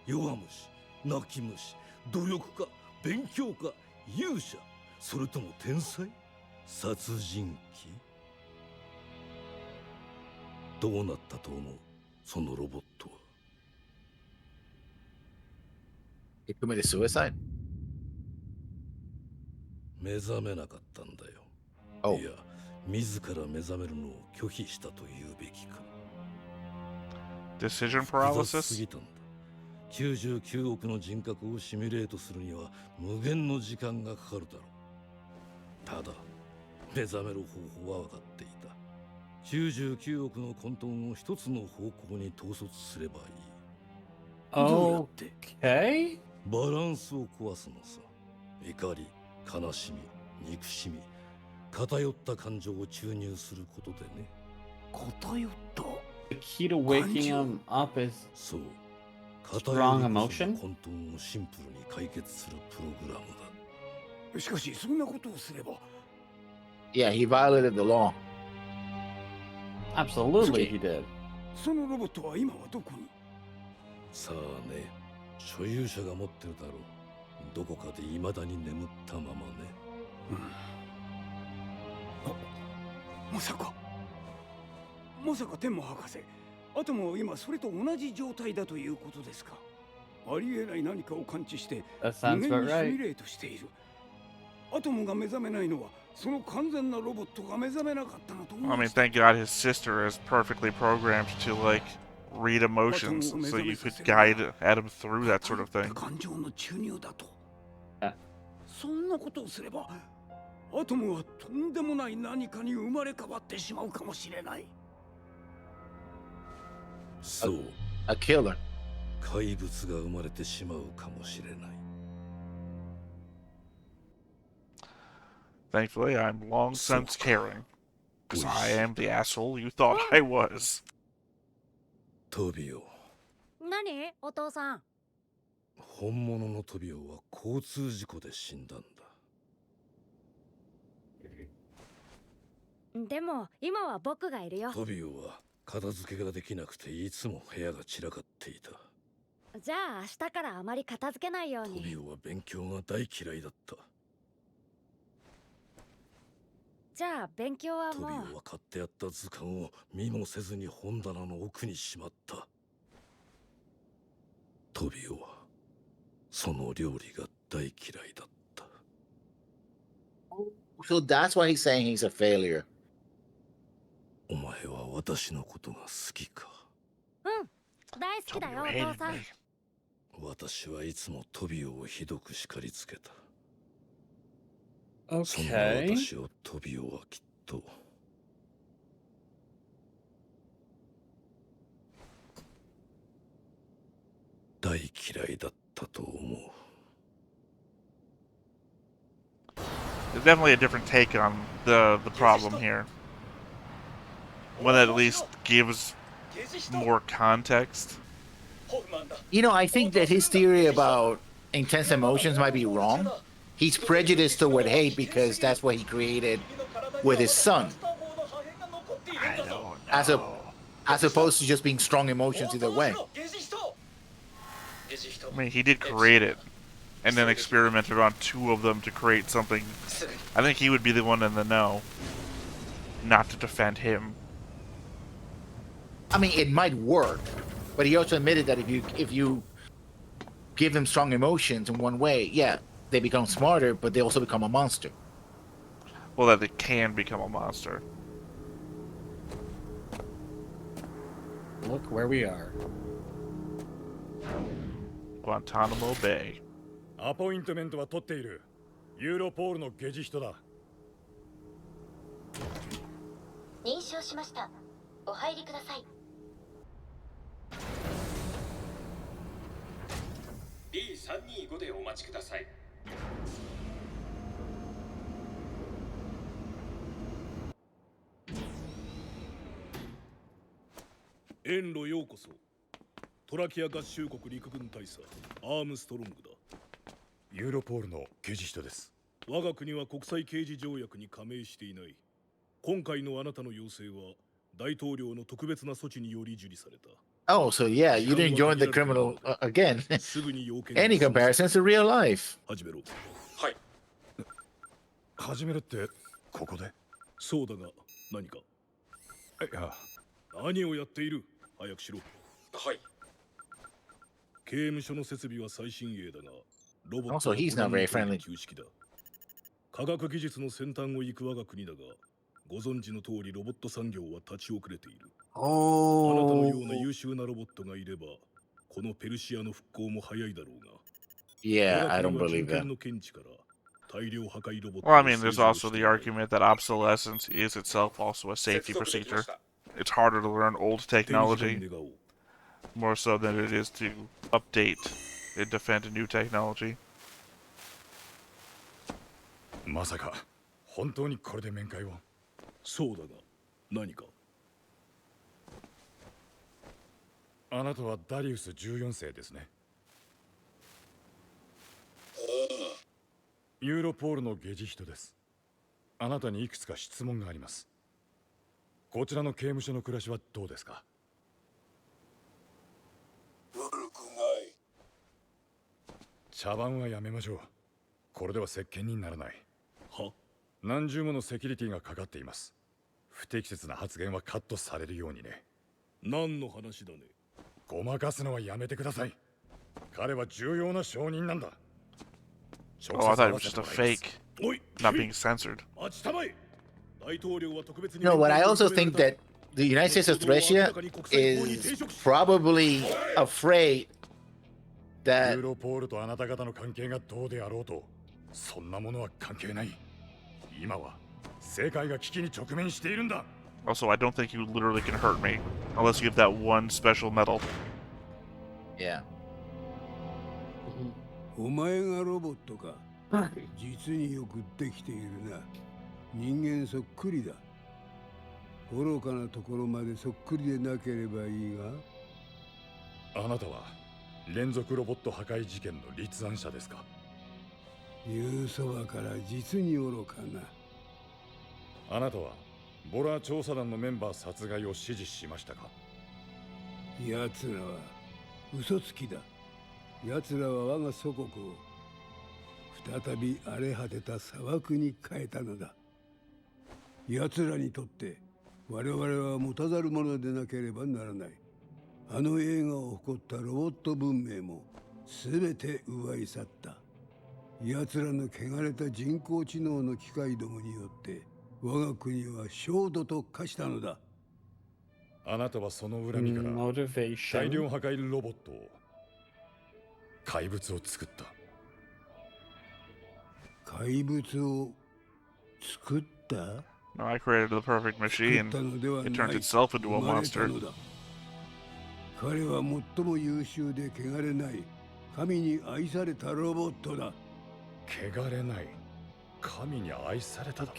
弱虫、泣き虫、努力家、勉強家、勇者、それとも天才？殺人鬼？どうなったと思う？そのロボットは。He committed suicide? 目覚めなかったんだよ。Oh. いや、自ら目覚めるのを拒否したと言うべきか。Decision 複雑す paralysis? ぎたんだ。99億の人格をシミュレートするには無限の時間がかかるだろう。ただ、目覚める方法は分かっていた。99億の混沌を一つの方向に統率すればいい。どうやって？ Okay. バランスを壊すのさ。怒り、悲しみ、憎しみ、偏った感情を注入することでね。偏った？ The key to waking him up is そう。 strong emotion? 混沌をシンプルに解決するプログラムだ。しかしそんなことをすれば。Yeah, he violated the law. Absolutely he did. そのロボットは今はどこに？さあね、所有者が持ってるだろう。どこかで未だに眠ったままね。まさか天モ博士、アトムは今それと同じ状態だということですか？ありえない何かを感知して無限にシミュレートしている。アトムが目覚めないのはその完全なロボットが目覚めなかったのと同じ。 I mean, thank God his sister is perfectly programmed to, like, read emotions so you could guide Adam through that sort of thing. 感情の注入だと。そんなことをすれば、アトムはとんでもない何かに生まれ変わってしまうかもしれない。そう。A killer. 怪物が生まれてしまうかもしれない。Thankfully, I'm long since caring. Because I am the asshole you thought I was. トビオ。何お父さん。本物のトビオは交通事故で死んだんだ。でも今は僕がいるよ。トビオは片付けができなくていつも部屋が散らかっていた。じゃあ明日からあまり片付けないように。トビオは勉強が大嫌いだった。じゃあ勉強はもう。トビオは買ってあった図鑑を見もせずに本棚の奥にしまった。トビオはその料理が大嫌いだった。So that's why he's saying he's a failure. お前は私のことが好きか。うん、大好きだよお父さん。私はいつもトビオをひどく叱りつけた。そんな私をトビオはきっと大嫌いだったと思う。There's definitely a different take on the problem here. One that at least gives more context. You know, I think that his theory about intense emotions might be wrong. He's prejudiced toward hate because that's what he created with his son. As opposed to just being strong emotions either way. I mean, he did create it, and then experimented on 2 of them to create something. I think he would be the one in the know, not to defend him. I mean, it might work, but he also admitted that if you give them strong emotions in one way, yeah, they become smarter, but they also become a monster. Well, that they can become a monster. Look where we are. Guantanamo Bay. アポイントメントは取っている。ユーロポールのゲジ人だ。認証しました。お入りください。B325 でお待ちください。遠路ようこそ。トラキア合衆国陸軍大佐アームストロングだ。ユーロポールの刑事人です。我が国は国際刑事条約に加盟していない。今回のあなたの要請は大統領の特別な措置により受理された。Oh, so yeah, you didn't join the criminal again. Any comparisons to real life. 始めろ。はい。始めるってここで？そうだが何か。いや。何をやっている？早くしろ。はい。刑務所の設備は最新鋭だが、ロボット Also, he's not very friendly. 旧式だ。科学技術の先端を行く我が国だが、ご存知の通りロボット産業は立ち遅れている。あなたのような優秀なロボットがいれば、このペルシアの復興も早いだろうが。Yeah, I don't believe that. Well, I mean, there's also the argument that obsolescence is itself also a safety procedure. It's harder to learn old technology, more so than it is to update and defend a new technology. まさか本当にこれで面会を？そうだが何か？あなたはダリウス14世ですね。ユーロポールのゲジ人です。あなたにいくつか質問があります。こちらの刑務所の暮らしはどうですか？悪くない。茶番はやめましょう。これでは接見にならない。は？何重ものセキュリティがかかっています。不適切な発言はカットされるようにね。何の話だね。ごまかすのはやめてください。彼は重要な証人なんだ。Oh, I thought it was just a fake, not being censored. No, but I also think that the United States of Russia is probably afraid that ユーロポールとあなた方の関係がどうであろうと、そんなものは関係ない。今は世界が危機に直面しているんだ。Also, I don't think you literally can hurt me unless you give that one special medal. Yeah. お前がロボットか。実によくできているな。人間そっくりだ。愚かなところまでそっくりでなければいいが。あなたは連続ロボット破壊事件の立案者ですか？言うそばから実に愚かな。あなたはボラ調査団のメンバー殺害を指示しましたか？奴らは嘘つきだ。奴らは我が祖国を再び荒れ果てた砂漠に変えたのだ。奴らにとって我々は持たざるものでなければならない。あの映画を誇ったロボット文明も全て奪い去った。奴らの汚れた人工知能の機械どもによって我が国は焦土と化したのだ。あなたはその恨みから大量破壊ロボットを怪物を作った。怪物を作った？ No, I created the perfect machine. It turns itself into a monster. 彼は最も優秀で汚れない神に愛されたロボットだ。汚れない神に愛されただ。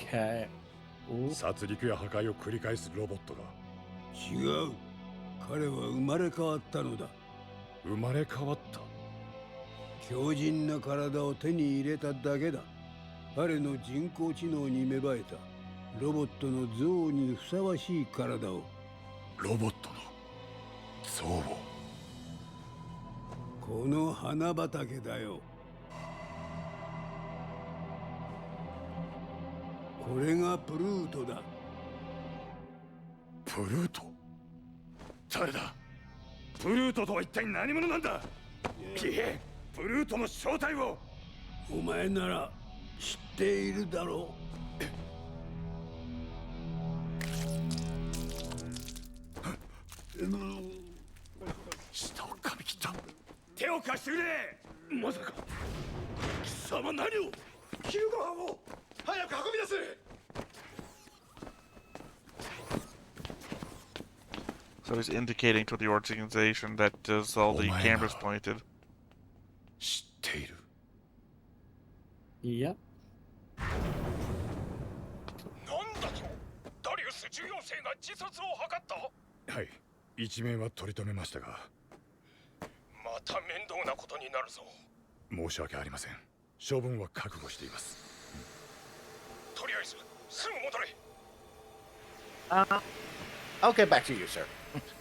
殺戮や破壊を繰り返すロボットだ。違う。彼は生まれ変わったのだ。生まれ変わった？強靭な体を手に入れただけだ。彼の人工知能に芽生えたロボットの像にふさわしい体を。ロボットの像を？この花畑だよ。これがプルートだ。プルート？誰だ？プルートとは一体何者なんだ？ピエ、プルートの正体を。お前なら知っているだろう。舌を噛み切った。手を貸してくれ。まさか貴様何を？昼ご飯を早く運び出せ。So he's indicating to the organization that does all the cameras pointed. 知っている。いや。なんだと？ダリウス14世が自殺を図った？はい、一命は取り留めましたが。また面倒なことになるぞ。申し訳ありません。処分は覚悟しています。とりあえずすぐ戻れ。I'll get back to you, sir.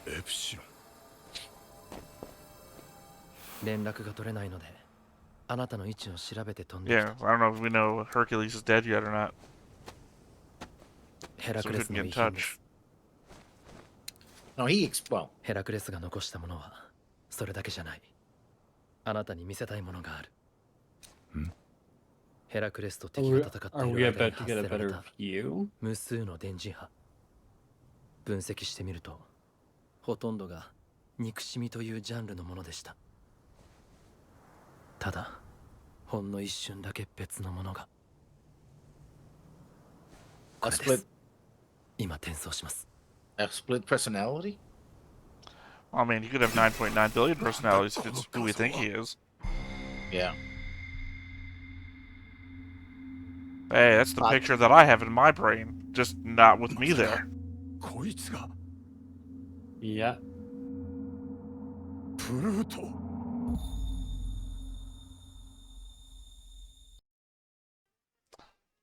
エプシロン。連絡が取れないので、あなたの位置を調べて飛んでき Yeah, た。 I don't know if we know Hercules is dead yet or not. ヘラ So ク we レス couldn't の get 遺 in 品で touch. す。 No, he explained. ヘラクレスが残したものはそれだけじゃない。あなたに見せたいものがある。ヘラクレスと敵が戦っている間に発せられた無数の電磁波。分析してみると、ほとんどが憎しみというジャンルのものでした。ただ、ほんの一瞬だけ別のものが。これです。今転送します。A split personality? I mean, he could have 9.9 billion personalities if it's who we think he is. Yeah. Hey, that's the picture that I have in my brain, just not with me there. こいつが。いや。プルート。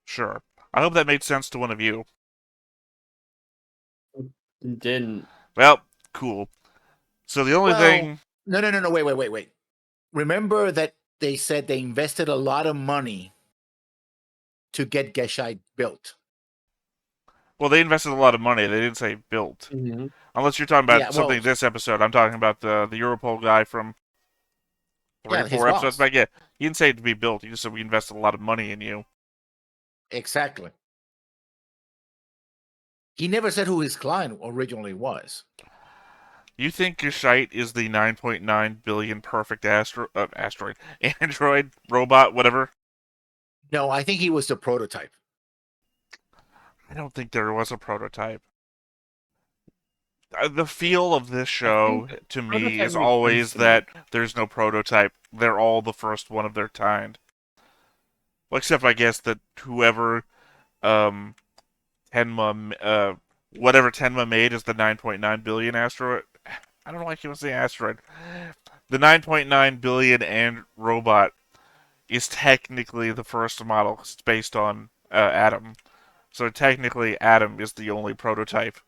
Sure. I hope that made sense to one of you. Didn't. Well, cool. So the only thing... No, wait. Remember that they said they invested a lot of money to get Geshite built. Well, they invested a lot of money. They didn't say built. Unless you're talking about something this episode. I'm talking about the Europol guy from 3 or 4 episodes back. Yeah, he didn't say it to be built. He just said we invested a lot of money in you. Exactly. He never said who his client originally was. You think Geshite is the 9.9 billion perfect android, robot, whatever? No, I think he was the prototype. I don't think there was a prototype. the feel of this show to me prototype is makes sense always to me. that there's no prototype. They're all the first one of their kind. Well, except I guess that whoever um, Tenma, whatever Tenma made is the 9.9 billion asteroid. I don't know why I keep saying asteroid. The 9.9 billion and robot is technically the first model 'cause it's based on Atom. So technically, Atom is the only prototype.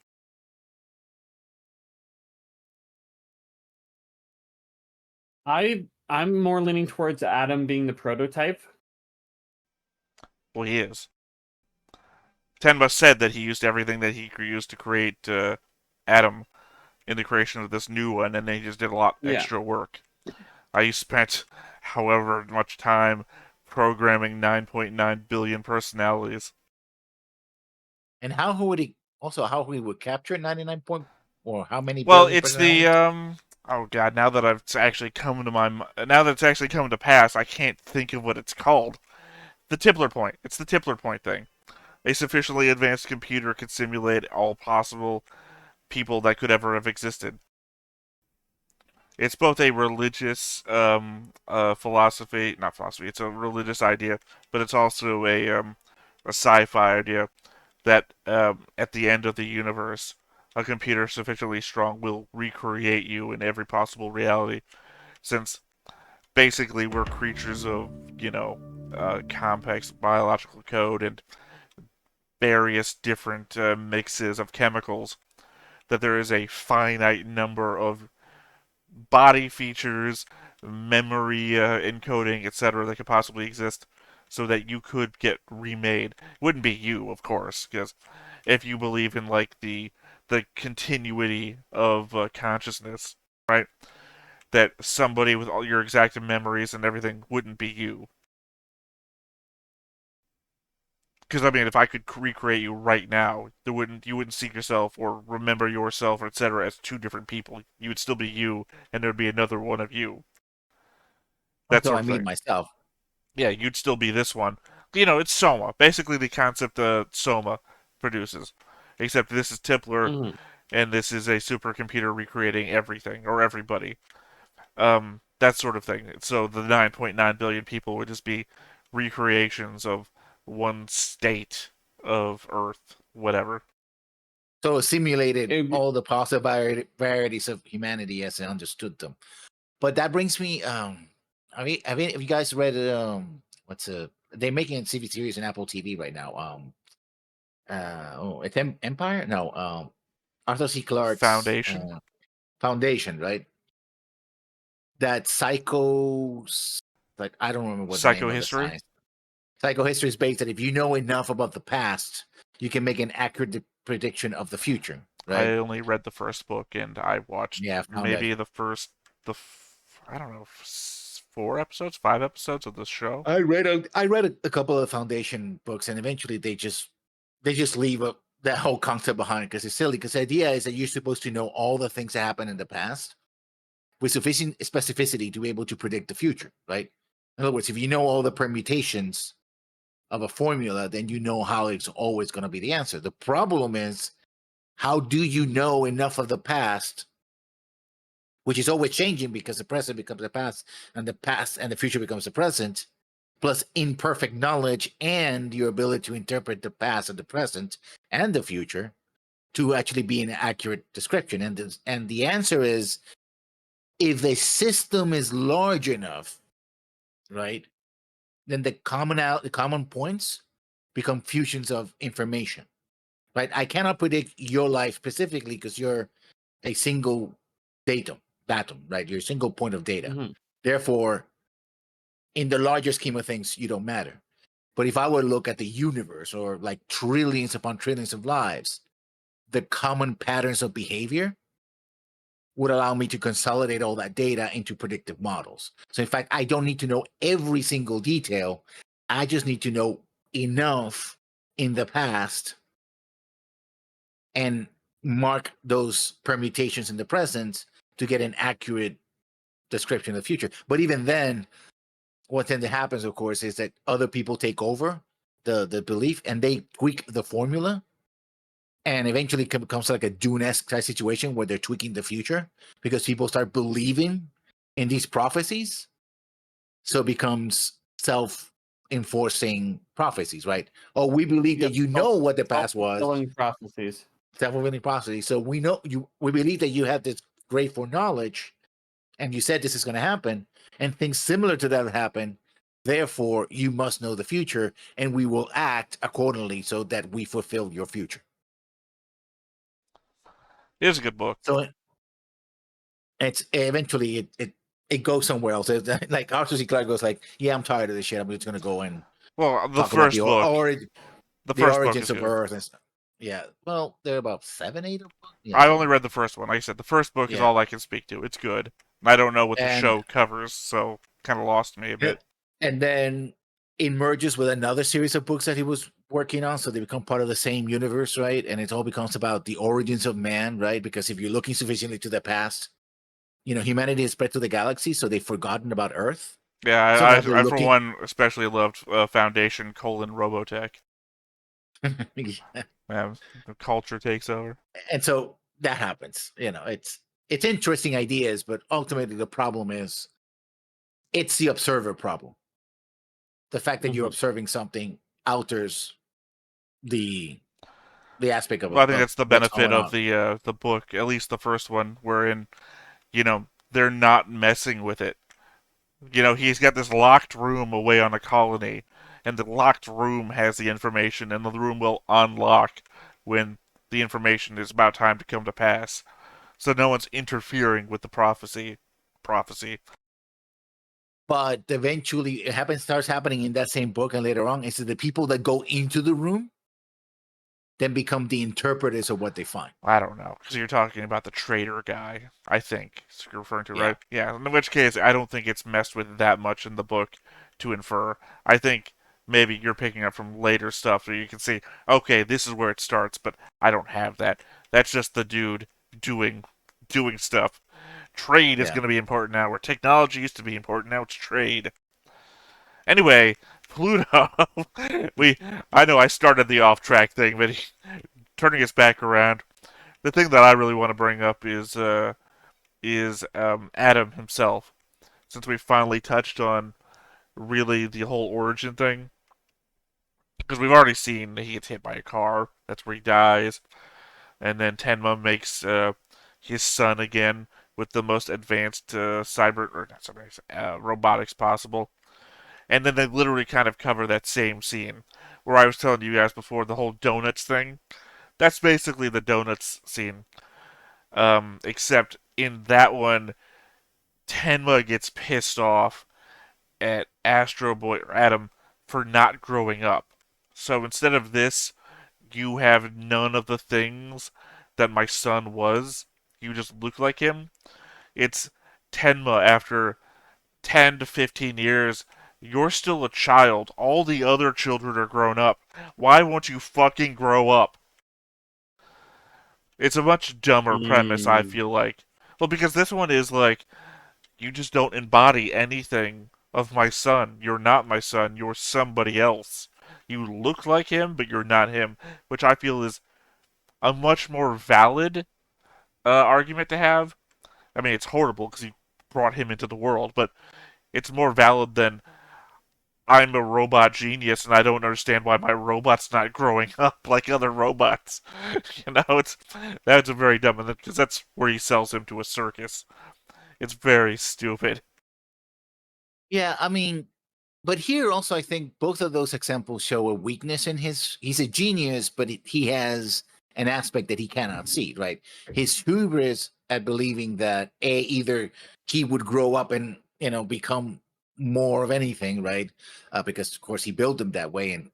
I'm more leaning towards Adam being the prototype. Well, he is. Tenma said that he used everything that he used to create Atom in the creation of this new one, and then he just did a lot extra work. I spent however much time programming 9.9 billion personalities. And how he would capture 99 point, or how many Well, billion it's the personalities? oh god, now that it's actually come to pass, I can't think of what it's called. The Tippler point. It's the Tippler point thing. A sufficiently advanced computer could simulate all possible people that could ever have existed. It's both a religious philosophy, not philosophy. It's a religious idea, but it's also a sci-fi idea that at the end of the universe, a computer sufficiently strong will recreate you in every possible reality. Since basically we're creatures of complex biological code and various different mixes of chemicals, that there is a finite number of body features, memory encoding, etc., that could possibly exist, so that you could get remade. It wouldn't be you, of course, because if you believe in like the continuity of consciousness, right? That somebody with all your exact memories and everything wouldn't be you. Because I mean, if I could recreate you right now, you wouldn't see yourself or remember yourself or etc. as two different people. You would still be you, and there'd be another one of you. That Until sort I of meet thing. myself. Yeah, you'd still be this one. It's Soma. Basically, the concept Soma produces, except this is Tippler, and this is a supercomputer recreating everything or everybody. That sort of thing. So the 9.9 billion people would just be recreations of one state of Earth, whatever. So it simulated all the possible varieties of humanity as I understood them. But that brings me, have you guys read they're making a TV series on Apple TV right now. It's Empire? No, Arthur C. Clarke's Foundation, right? That I don't remember what the name of the Psychohistory? science. Psychohistory is based that if you know enough about the past, you can make an accurate prediction of the future, I right? only read the first book, and I watched maybe I don't know, 4 episodes, 5 episodes of the show. I read a couple of Foundation books, and eventually they just leave that whole concept behind because it's silly. Because the idea is that you're supposed to know all the things that happened in the past with sufficient specificity to be able to predict the future, right? In other words, if you know all the permutations of a formula, then you know how it's always going to be the answer. The problem is, how do you know enough of the past, which is always changing because the present becomes the past and the future becomes the present, plus imperfect knowledge and your ability to interpret the past and the present and the future to actually be an accurate description. And the answer is, if the system is large enough, right, then the common points become fusions of information, right? I cannot predict your life specifically because you're a single datum, right? You're a single point of data. Therefore, in the larger scheme of things, you don't matter. But if I were to look at the universe or like trillions upon trillions of lives, the common patterns of behavior would allow me to consolidate all that data into predictive models. So, in fact, I don't need to know every single detail. I just need to know enough in the past and mark those permutations in the present to get an accurate description of the future. But even then, what then happens, of course, is that other people take over the belief and they tweak the formula and eventually it becomes like a Dune-esque type situation where they're tweaking the future because people start believing in these prophecies. So it becomes self-enforcing prophecies, right? Oh, we believe that you know what the past was. Self-fulfilling prophecies. Self-fulfilling prophecies. So we know you. We believe that you have this great foreknowledge, and you said this is going to happen, and things similar to that happen. Therefore, you must know the future, and we will act accordingly so that we fulfill your future. It is a good book. So it's eventually it goes somewhere else. Like Arthur C. Clarke goes like, "Yeah, I'm tired of this shit. I'm just going to go and the talk about first book. The first book origins is of good. Earth and stuff." Yeah, well, there are about 7, 8 of them. Yeah, I only read the first one. Like I said, the first book is Yeah. all I can speak to. It's good. I don't know what the And- show covers, so kind of lost me a bit. and then it merges with another series of books that he was working on, so they become part of the same universe, right? And it all becomes about the origins of man, right? Because if you're looking sufficiently to the past, humanity has spread to the galaxy, so they've forgotten about Earth. Yeah, So now they're I for looking- one especially loved Foundation : Robotech. Yeah, the culture takes over. And so that happens. It's interesting ideas, but ultimately the problem is it's the observer problem. The fact that you're observing something alters the aspect of Well, I think that's the what's benefit going of on. the book, at least the first one, wherein they're not messing with it. He's got this locked room away on a colony, and the locked room has the information, and the room will unlock when the information is about time to come to pass. So no one's interfering with the prophecy. But eventually starts happening in that same book, and later on, is that the people that go into the room then become the interpreters of what they find. I don't know, because you're talking about the traitor guy, I think you're referring to, Yeah. right? Yeah, in which case, I don't think it's messed with that much in the book to infer. I think maybe you're picking up from later stuff where you can see, okay, this is where it starts, but I don't have that. That's just the dude doing stuff. Trade is Yeah. going to be important now, where technology used to be important, now it's trade. Anyway, Pluto. I know I started the off track thing, but turning us back around, the thing that I really want to bring up is Adam himself, since we finally touched on really the whole origin thing. Because we've already seen he gets hit by a car, that's where he dies, and then Tenma makes his son again with the most advanced robotics possible. And then they literally kind of cover that same scene where I was telling you guys before, the whole donuts thing. That's basically the donuts scene. Except in that one, Tenma gets pissed off at Astro Boy or Adam for not growing up. So instead of this, you have none of the things that my son was. You just look like him. It's Tenma after 10 to 15 years. You're still a child. All the other children are grown up. Why won't you fucking grow up? It's a much dumber premise, I feel like. Well, because this one is like, you just don't embody anything of my son. You're not my son. You're somebody else. You look like him, but you're not him. Which I feel is a much more valid argument to have. I mean, it's horrible because he brought him into the world, but it's more valid than I'm a robot genius and I don't understand why my robot's not growing up like other robots. That's a very dumb, because that's where he sells him to a circus. It's very stupid. Yeah, I mean, but here also, I think both of those examples show a weakness in he's a genius, but he has an aspect that he cannot see, right? His hubris at believing that either he would grow up and, become more of anything, right? Because of course he built him that way,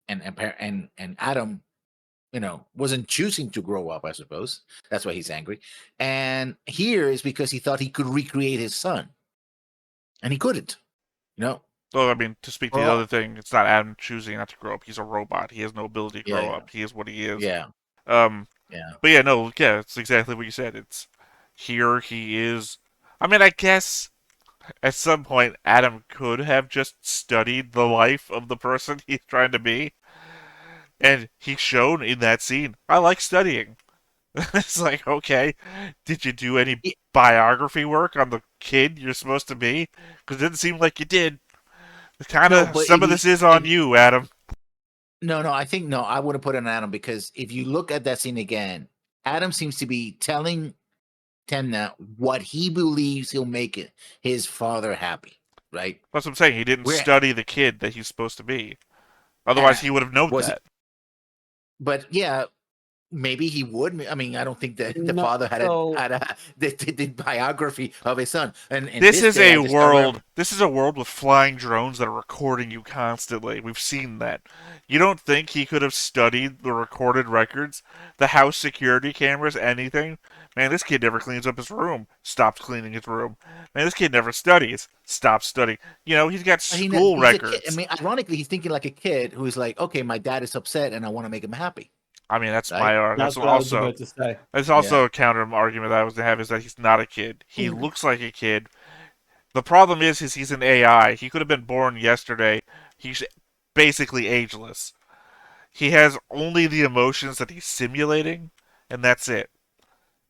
and Adam, wasn't choosing to grow up, I suppose. That's why he's angry. And here is because he thought he could recreate his son, and he couldn't. Well, I mean, to speak to the other thing, it's not Adam choosing not to grow up. He's a robot. He has no ability to grow up. He is what he is. Yeah. Yeah. But yeah, no, yeah, it's exactly what you said. It's here he is. I mean, I guess at some point Adam could have just studied the life of the person he's trying to be. And he's shown in that scene, I like studying. It's like, okay, did you do any biography work on the kid you're supposed to be? Because it didn't seem like you did. Kind No, of, but some of this is on you, Adam. No, I think no, I wouldn't put it on Adam because if you look at that scene again, Adam seems to be telling Temna what he believes he'll make it his father happy, right? That's what I'm saying. He didn't Where study the kid that he's supposed to be. Otherwise, he would have known was that. but yeah, maybe he would. I mean, I don't think that the No, father had so- the biography of his son. And This is a I world. This is a world with flying drones that are recording you constantly. We've seen that. You don't think he could have studied the recorded records, the house security cameras, anything? Man, this kid never cleans up his room. Stops cleaning his room. Man, this kid never studies. Stops studying. You know, he's got school he's records. A kid. I mean, ironically, he's thinking like a kid who's like, okay, my dad is upset and I want to make him happy. I mean, that's right? my art. That's also that's also a counter argument that I was gonna have is that he's not a kid. He looks like a kid. The problem is he's an AI. He could have been born yesterday. He's basically ageless. He has only the emotions that he's simulating, and that's it.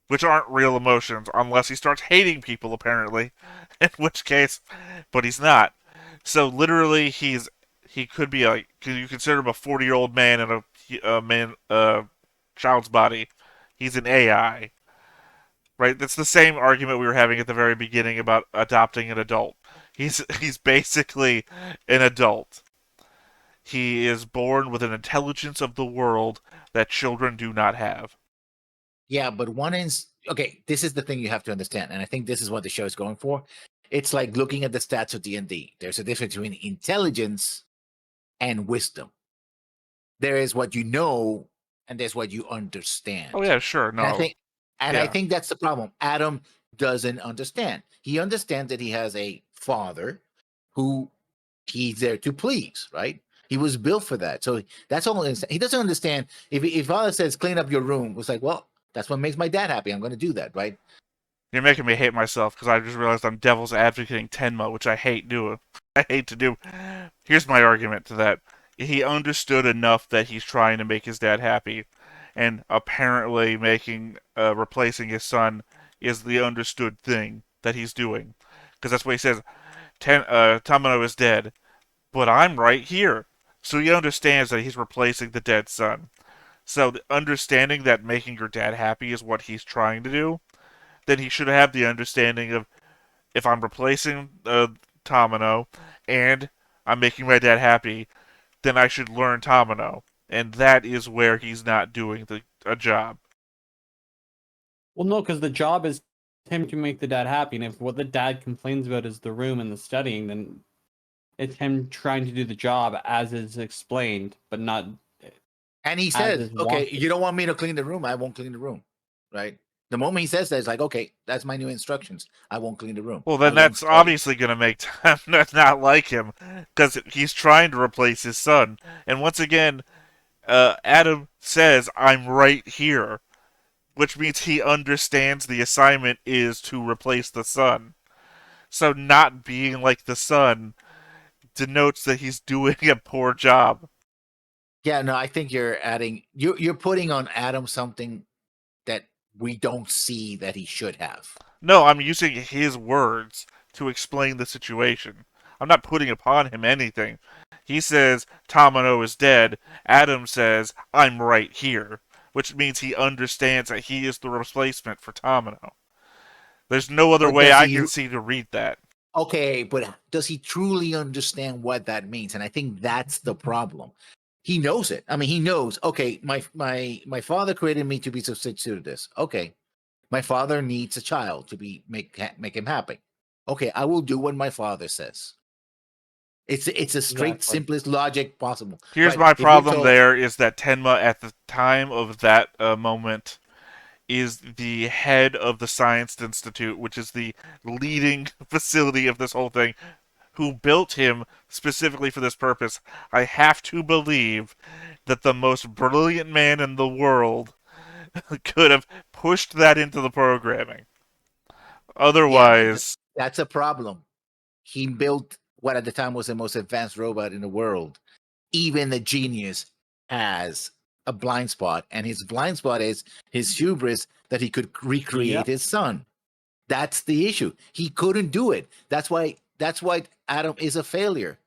Which aren't real emotions, unless he starts hating people, apparently. In which case, but he's not. So literally, he could be like you consider him a 40-year-old man in a child's body. He's an AI, right? That's the same argument we were having at the very beginning about adopting an adult. He's basically an adult. He is born with an intelligence of the world that children do not have. Yeah, but one is okay. This is the thing you have to understand, and I think this is what the show is going for. It's like looking at the stats of D&D. There's a difference between intelligence and wisdom. There is what you know, and there's what you understand. Oh yeah, sure. No, I think that's the problem. Adam doesn't understand. He understands that he has a father who he's there to please, right? He was built for that. So that's all. He doesn't understand. If father says clean up your room, it's like, well, that's what makes my dad happy. I'm going to do that, right? You're making me hate myself because I just realized I'm devil's advocating Tenma, which I hate doing. I hate to do. Here's my argument to that. He understood enough that he's trying to make his dad happy, and apparently replacing his son is the understood thing that he's doing. Because that's what he says. Tamino is dead, but I'm right here. So he understands that he's replacing the dead son. So understanding that making your dad happy is what he's trying to do, then he should have the understanding of if I'm replacing Tamino and I'm making my dad happy, then I should learn Tamino. And that is where he's not doing a job. Well, no, because the job is him to make the dad happy, and if what the dad complains about is the room and the studying, then it's him trying to do the job as is explained, but not. And he says, "Okay, you don't want me to clean the room. I won't clean the room." Right? The moment he says that, it's like, "Okay, that's my new instructions. I won't clean the room." Well, then that's obviously going to make Tom not like him because he's trying to replace his son. And once again, Adam says, "I'm right here," which means he understands the assignment is to replace the son. So not being like the son denotes that he's doing a poor job. Yeah, no, I think you're putting on Adam something that we don't see that he should have. No, I'm using his words to explain the situation. I'm not putting upon him anything. He says Tamino is dead. Adam says I'm right here, which means he understands that he is the replacement for Tamino. There's no other way I can see to read that. Okay, but does he truly understand what that means? And I think that's the problem. He knows it. I mean, he knows. Okay, my father created me to be substituted to this. Okay, my father needs a child to make him happy. Okay, I will do what my father says. It's a straight, simplest logic possible. Here's my problem there is that Tenma at the time of that moment is the head of the Science Institute, which is the leading facility of this whole thing, who built him specifically for this purpose. I have to believe that the most brilliant man in the world could have pushed that into the programming. Otherwise... Yeah, that's a problem. He built what at the time was the most advanced robot in the world. Even the genius has a blind spot, and his blind spot is his hubris that he could recreate his son. That's the issue. He couldn't do it. That's why Adam is a failure,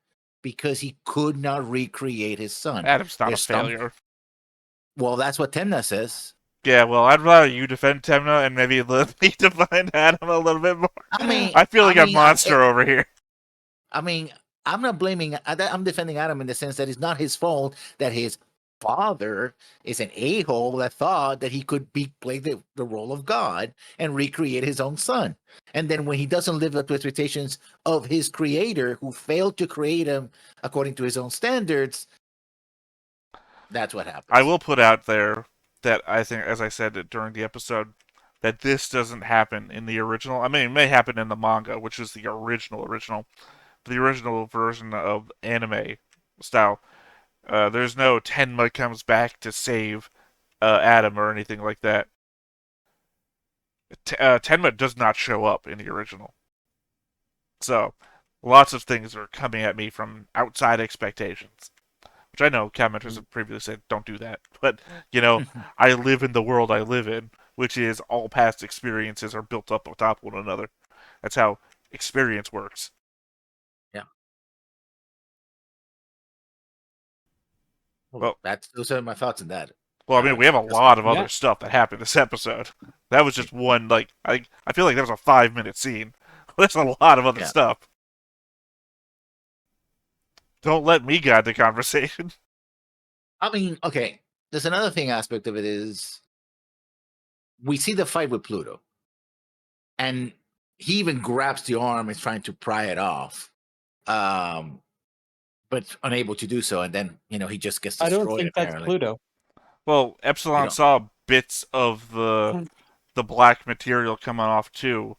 because he could not recreate his son. Adam's not a failure. Well, that's what Temna says. Yeah, well, I'd rather you defend Temna and maybe let me defend Adam a little bit more. I feel like a monster over here. I mean, I'm not blaming. I'm defending Adam in the sense that it's not his fault that his father is an a-hole that thought that he could play the role of God and recreate his own son. And then when he doesn't live up to expectations of his creator, who failed to create him according to his own standards, that's what happens. I will put out there that I think, as I said during the episode, that this doesn't happen in the original. I mean, it may happen in the manga, which is the original. The original version of anime style. There's no Tenma comes back to save Adam or anything like that. Tenma does not show up in the original. So, lots of things are coming at me from outside expectations. Which I know commenters have previously said, don't do that. But, I live in the world I live in, which is all past experiences are built up on top of one another. That's how experience works. Well, those are my thoughts on that. Well, I mean, we have a lot of other stuff that happened this episode. That was just one, I feel like that was a 5-minute scene. There's a lot of other stuff. Don't let me guide the conversation. I mean, okay, there's another aspect of it is we see the fight with Pluto. And he even grabs the arm and is trying to pry it off. But unable to do so, and then he just gets destroyed. I don't think that's Pluto. Well, Epsilon saw bits of the black material coming off too,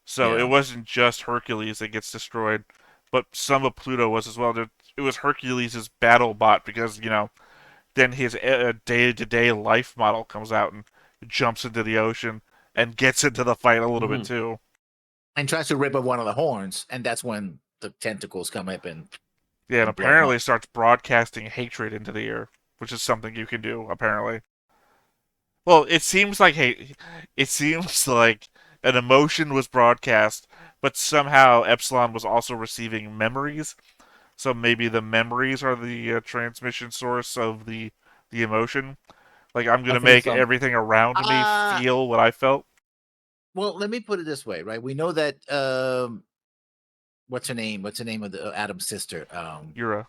so it wasn't just Hercules that gets destroyed, but some of Pluto was as well. It was Hercules' battle bot because then his day-to-day life model comes out and jumps into the ocean and gets into the fight a little bit too, and tries to rip up one of the horns, and that's when the tentacles come up and. Yeah, and apparently starts broadcasting hatred into the air, which is something you can do, apparently. Well, it seems like an emotion was broadcast, but somehow Epsilon was also receiving memories. So maybe the memories are the transmission source of the emotion. Like, I'm going to make everything around me feel what I felt. Well, let me put it this way, right? We know that what's her name? What's the name of Adam's sister? Yura,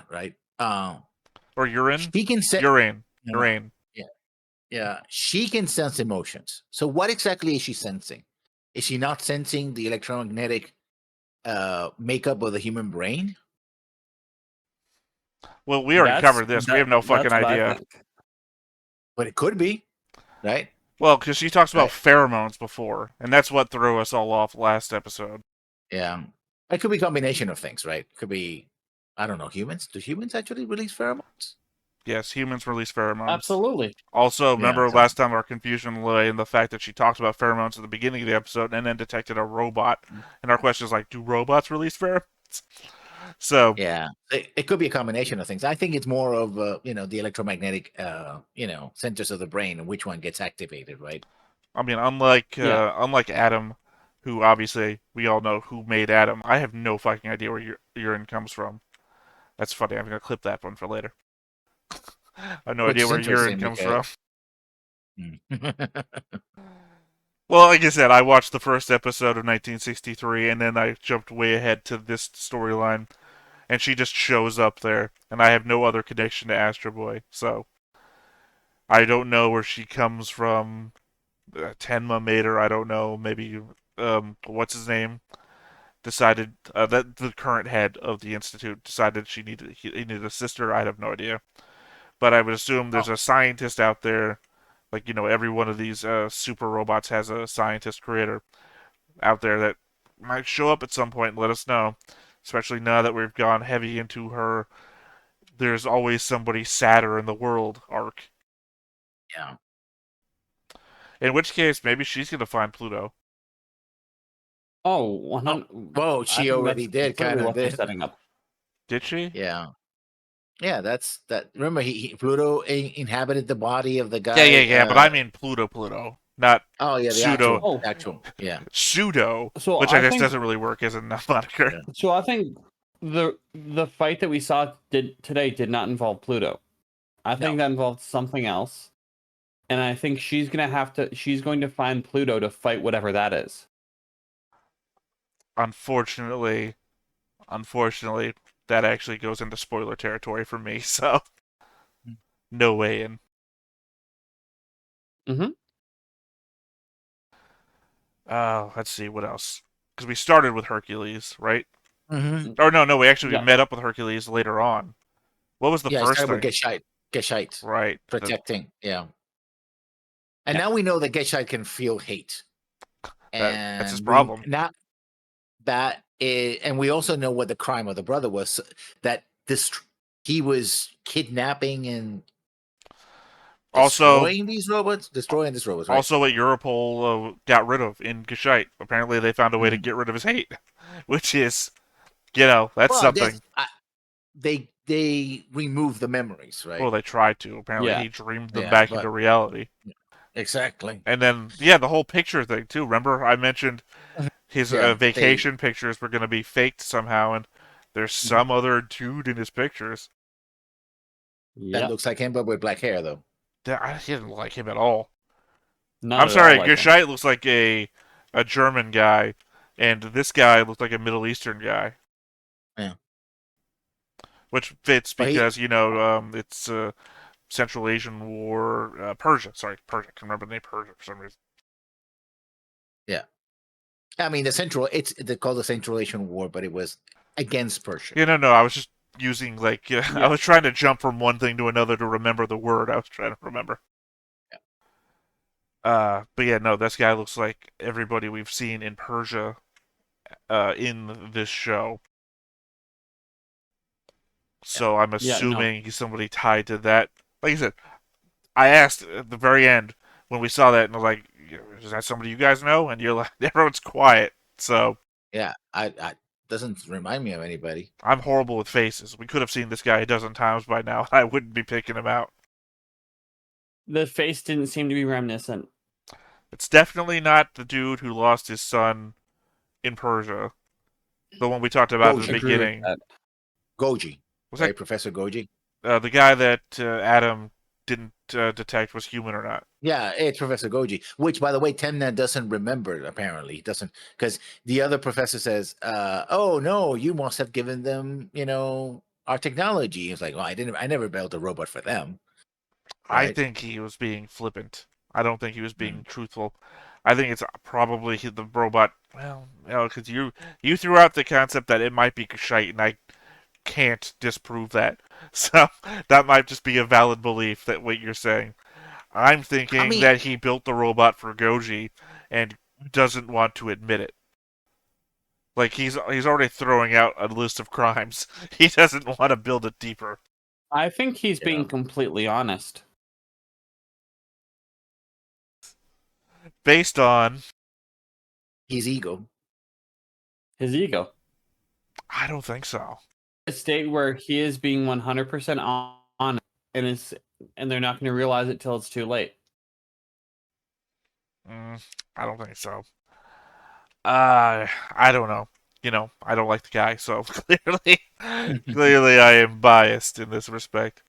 right? Or urine? She can sense urine. Yeah. She can sense emotions. So what exactly is she sensing? Is she not sensing the electromagnetic makeup of the human brain? Well, we already covered this. We have no fucking idea. But it could be, right? Well, because she talks about pheromones before, and that's what threw us all off last episode. Yeah. It could be a combination of things, right? It could be, I don't know, humans. Do humans actually release pheromones? Yes, humans release pheromones. Absolutely. Also, remember last time our confusion lay in the fact that she talked about pheromones at the beginning of the episode and then detected a robot. And our question is do robots release pheromones? So yeah, it could be a combination of things. I think it's more of the electromagnetic centers of the brain and which one gets activated, right? I mean, unlike Adam, who obviously we all know who made Adam, I have no fucking idea where urine comes from. That's funny. I'm gonna clip that one for later. I have no idea where urine comes from. Well, like I said, I watched the first episode of 1963, and then I jumped way ahead to this storyline, and she just shows up there, and I have no other connection to Astro Boy, so I don't know where she comes from. Tenma made her, I don't know, maybe, what's his name? Decided, that the current head of the Institute decided he needed a sister, I have no idea. But I would assume there's a scientist out there. Like, every one of these super robots has a scientist creator out there that might show up at some point and let us know. Especially now that we've gone heavy into her "there's always somebody sadder in the world" arc. Yeah. In which case, maybe she's going to find Pluto. Whoa, she already did, kind of. Setting up. Did she? Yeah. Yeah, that's that. Remember, Pluto inhabited the body of the guy. Yeah. But I mean Pluto, not Oh yeah, the pseudo. actual. Yeah. Pseudo, So which I I guess think doesn't really work as a moniker. Yeah. so. I think the fight that we saw today did not involve Pluto. I think that involved something else, and I think she's going to find Pluto to fight whatever that is. Unfortunately, that actually goes into spoiler territory for me. So no way in. Mm-hmm. Let's see what else. Because we started with Hercules, right? Mm-hmm. Or no, we actually Yeah. met up with Hercules later on. What was the Yeah, first started with thing? Geshite. Right. Protecting. Yeah. And now we know that Geshite can feel hate. That's his And we problem. not that is, and we also know what the crime of the brother was, that he was kidnapping and Also, destroying this robots, right? also what Europol got rid of in Geshite. Apparently, they found a way to Mhm. get rid of his hate, which is, that's Well, something. they remove the memories, right? Well, they tried to. Apparently, Yeah. he dreamed them Yeah, back but into reality. exactly. And then, the whole picture thing too. Remember, I mentioned his Yeah, vacation pictures were going to be faked somehow, and there's some other dude in his pictures. That looks like him, but with black hair, though. He didn't look like him at all. Not I'm at sorry, all like him. Geshite looks like a German guy, and this guy looks like a Middle Eastern guy. Yeah. Which fits But because, it's Central Asian War, Persia. Sorry, Persia. I can remember the name Persia for some reason. Yeah. I mean, they call the Central Asian War, but it was against Persia. Yeah, no, I was just using, I was trying to jump from one thing to another to remember the word I was trying to remember. But yeah, no, this guy looks like everybody we've seen in Persia, in this show. So I'm assuming he's somebody tied to that. Like I said, I asked at the very end when we saw that, and I was like, "Is that somebody you guys know?" And you're like, everyone's quiet. So yeah, I doesn't remind me of anybody. I'm horrible with faces. We could have seen this guy a dozen times by now. I wouldn't be picking him out. The face didn't seem to be reminiscent. It's definitely not the dude who lost his son in Persia. The one we talked about at the beginning. Goji. Was right? that Professor Goji? the guy that Adam didn't detect was human or not? Yeah, it's Professor Goji, which, by the way, Temna doesn't remember, apparently. He doesn't, because the other professor says, oh, no, you must have given them, our technology. It's like, well, I never built a robot for them. I Right? think he was being flippant. I don't think he was being truthful. I think it's probably the robot. Well, because you threw out the concept that it might be shite, and I can't disprove that. So that might just be a valid belief that what you're saying. I'm thinking that he built the robot for Goji and doesn't want to admit it. Like he's already throwing out a list of crimes. He doesn't want to build it deeper. I think he's being completely honest. Based on his ego. His ego. I don't think so. A state where he is being 100% honest, and they're not going to realize it till it's too late. I don't think so. I don't know. I don't like the guy, so clearly I am biased in this respect.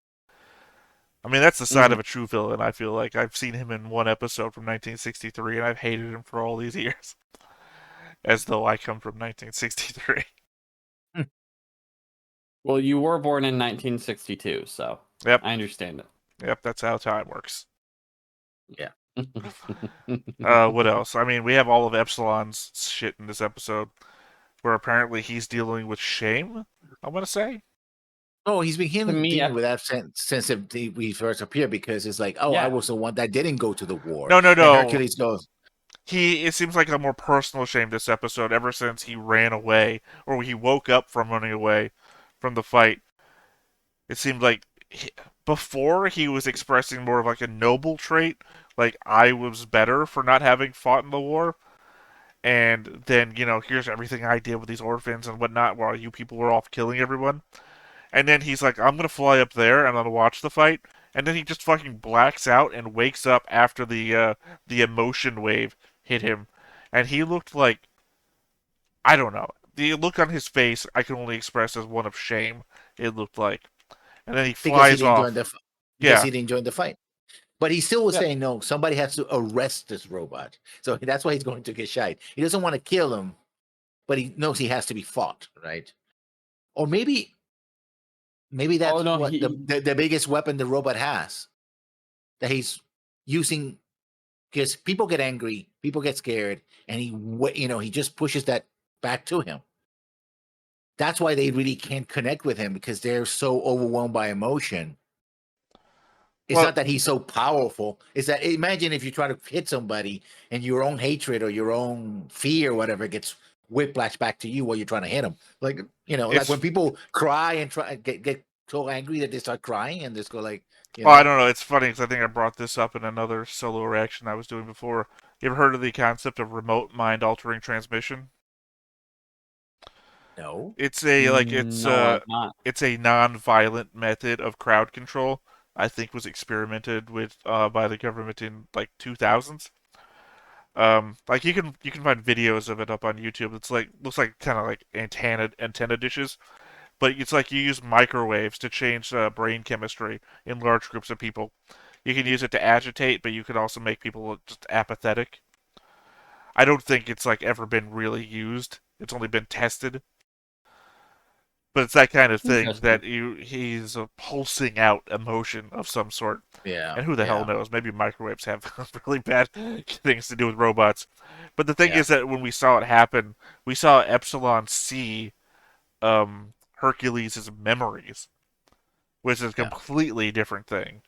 I mean, that's the side of a true villain, I feel like. I've seen him in one episode from 1963, and I've hated him for all these years. As though I come from 1963. Well, you were born in 1962, so yep. I understand it. Yep, that's how time works. Yeah. What else? I mean, we have all of Epsilon's shit in this episode, where apparently he's dealing with shame, I want to say. Oh, he's been dealing with that since we first appeared, because it's like, I was the one that didn't go to the war. No. And Hercules goes. It seems like a more personal shame this episode ever since he ran away, or he woke up from running away from the fight. It seemed like before he was expressing more of like a noble trait, like I was better for not having fought in the war. And then, here's everything I did with these orphans and whatnot while you people were off killing everyone. and then he's like, I'm gonna fly up there and I'm gonna watch the fight, and then he just fucking blacks out and wakes up after the emotion wave hit him, and he looked like, I don't know. The look on his face I can only express as one of shame. It looked like, and then he because he flies didn't join off. the because Yeah. he didn't join the fight. But he still was Yeah. saying no. Somebody has to arrest this robot, so that's why he's going to get shot. He doesn't want to kill him, but he knows he has to be fought, right? Or maybe that's Oh no, what the biggest weapon the robot has that he's using, because people get angry, people get scared, and he just pushes that back to him. That's why they really can't connect with him, because they're so overwhelmed by emotion. It's not that he's so powerful. It's that, imagine if you try to hit somebody and your own hatred or your own fear or whatever gets whiplash back to you while you're trying to hit them. Like, like when people cry and try get so angry that they start crying and just go like, Oh, I don't know. It's funny because I think I brought this up in another solo reaction I was doing before. You ever heard of the concept of remote mind altering transmission? No. It's No, I've not. it's a non-violent method of crowd control. I think was experimented with by the government in like 2000s. Like you can find videos of it up on YouTube. It's like looks like kind of like antenna dishes, but it's like you use microwaves to change brain chemistry in large groups of people. You can use it to agitate, but you can also make people just apathetic. I don't think it's like ever been really used. It's only been tested. But it's that kind of thing that he's pulsing out emotion of some sort. Yeah. And who the hell knows? Maybe microwaves have really bad things to do with robots. But the thing is that when we saw it happen, we saw Epsilon see Hercules' memories, which is a completely different thing.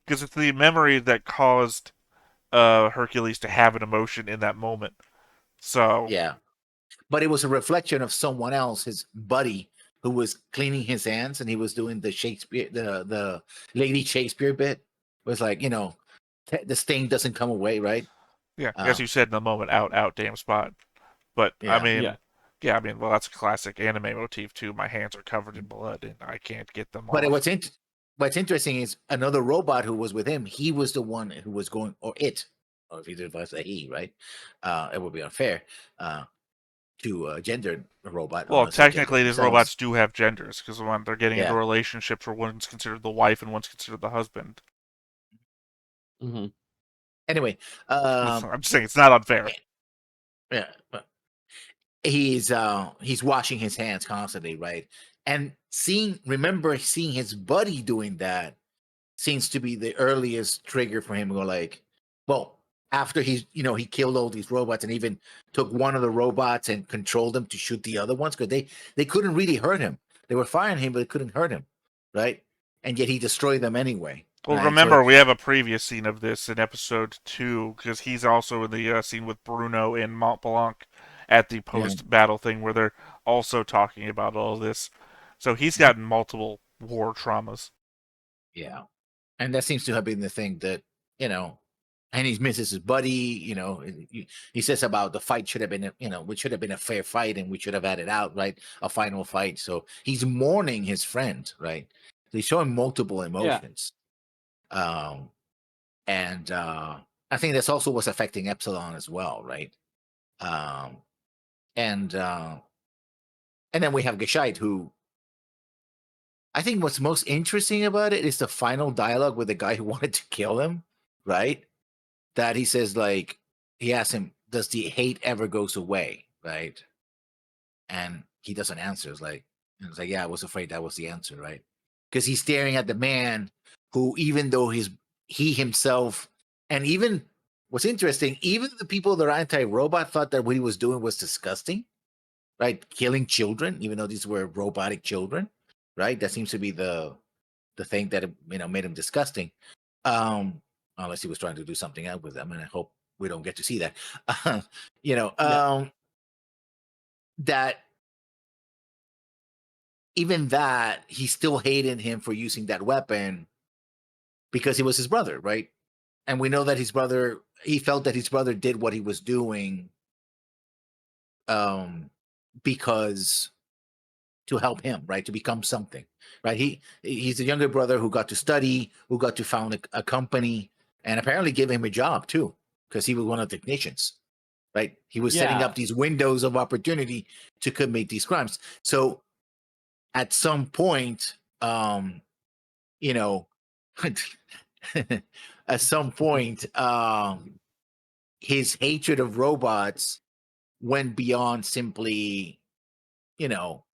Because it's the memory that caused Hercules to have an emotion in that moment. So yeah, but it was a reflection of someone else, his buddy, who was cleaning his hands and he was doing the Shakespeare, the Lady Shakespeare bit. It was like, the stain doesn't come away, right? Yeah, as you said in the moment, out, damn spot. But I mean, well, that's a classic anime motif too. My hands are covered in blood and I can't get them But off. what's interesting is another robot who was with him. He was the one who was going, or if he did say he, right? It would be unfair to gender a robot. Well, Unless they gender technically, these themselves. robots do have genders because when they're getting into relationships, where one's considered the wife and one's considered the husband. Mm-hmm. Anyway, I'm just saying it's not unfair. Yeah, but he's washing his hands constantly, right? And remember seeing his buddy doing that seems to be the earliest trigger for him to go like, well, after he killed all these robots and even took one of the robots and controlled them to shoot the other ones, because they couldn't really hurt him. They were firing him, but they couldn't hurt him, right? And yet he destroyed them anyway. Well, right? remember, we have a previous scene of this in episode 2, because he's also in the scene with Bruno in Mont Blanc at the post-battle thing, where they're also talking about all this. So he's gotten multiple war traumas. Yeah. And that seems to have been the thing that, and he misses his buddy, he says about the fight should have been, which should have been a fair fight and we should have had it out, right? A final fight. So he's mourning his friend, right? So he's showing multiple emotions. And I think that's also what's affecting Epsilon as well, right? And then we have Gescheit, who I think what's most interesting about it is the final dialogue with the guy who wanted to kill him, right? That he says, like, he asks him, does the hate ever goes away, right? And he doesn't answer. It's like, yeah, I was afraid that was the answer, right? Because he's staring at the man who, even though he himself, and even what's interesting, even the people that are anti-robot thought that what he was doing was disgusting, right? Killing children, even though these were robotic children, right? That seems to be the thing that made him disgusting. Unless he was trying to do something out with them, and I hope we don't get to see that. That even that he still hated him for using that weapon because he was his brother, right? And we know that he felt that his brother did what he was doing because to help him, right, to become something, right? He's a younger brother who got to study, who got to found a company, and apparently give him a job too, because he was one of the technicians, right? He was setting up these windows of opportunity to commit these crimes. So at some point, you know, at some point, his hatred of robots went beyond simply, you know,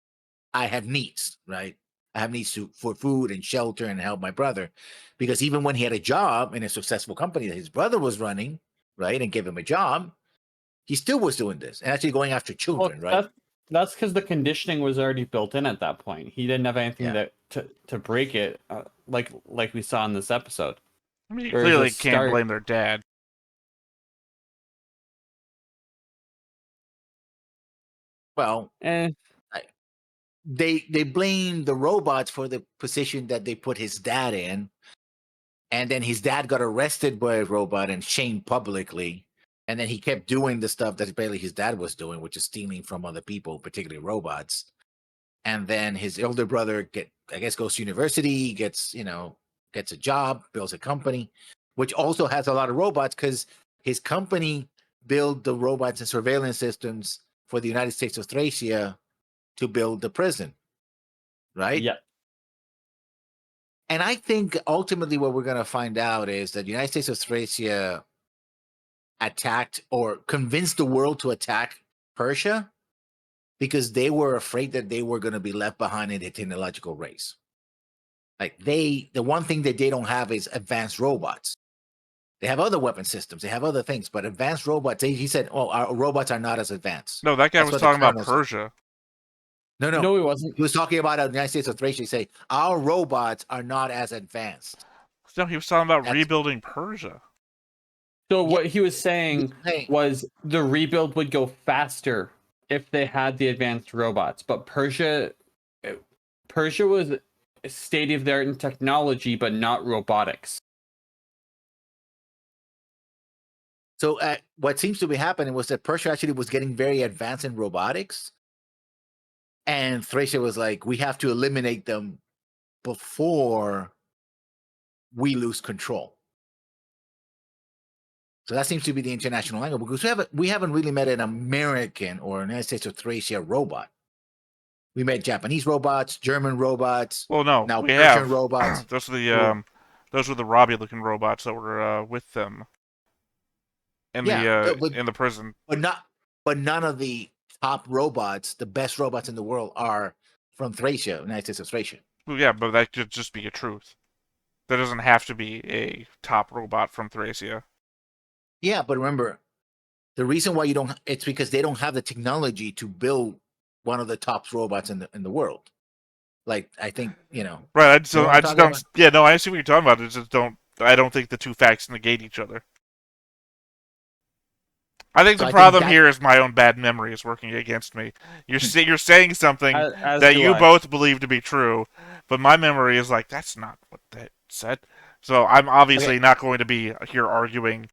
I have needs, right? I have needs for food and shelter and help my brother. Because even when he had a job in a successful company that his brother was running, right, and gave him a job, he still was doing this and actually going after children, right? That's because the conditioning was already built in at that point. He didn't have anything to break it, like we saw in this episode. I mean, you clearly can't blame their dad. Well, they blame the robots for the position that they put his dad in, and then his dad got arrested by a robot and shamed publicly, and then he kept doing the stuff that barely his dad was doing, which is stealing from other people, particularly robots. And then his elder brother goes to university, gets a job, builds a company, which also has a lot of robots because his company built the robots and surveillance systems for the United States of Thracia to build the prison, right? Yeah. And I think ultimately what we're going to find out is that the United States of Thracia attacked or convinced the world to attack Persia because they were afraid that they were going to be left behind in the technological race. Like the one thing that they don't have is advanced robots. They have other weapon systems. They have other things, but advanced robots, he said, oh, our robots are not as advanced. No, that guy was talking about Persia. No, he wasn't. He was talking about the United States of Thracia. He said, our robots are not as advanced. No, he was talking about rebuilding Persia. So what he was saying was the rebuild would go faster if they had the advanced robots, but Persia was state of the art in technology, but not robotics. So what seems to be happening was that Persia actually was getting very advanced in robotics, and Thracia was like, we have to eliminate them before we lose control. So that seems to be the international angle, because we haven't really met an American or United States of Thracia robot. We met Japanese robots, German robots. Well, no, now we Persian have robots. Those are those were the Robbie-looking robots that were with them in the prison. But none of the top robots, the best robots in the world, are from Thracia, United States of Thracia. Well, yeah, but that could just be a truth. That doesn't have to be a top robot from Thracia. Yeah, but remember, the reason why it's because they don't have the technology to build one of the top robots in the world. Like, I think, Right, I just don't. Yeah, no, I see what you're talking about. I don't think the two facts negate each other. I think the problem here is my own bad memory is working against me. You're saying something that you both believe to be true, but my memory is like, that's not what that said. So I'm obviously not going to be here arguing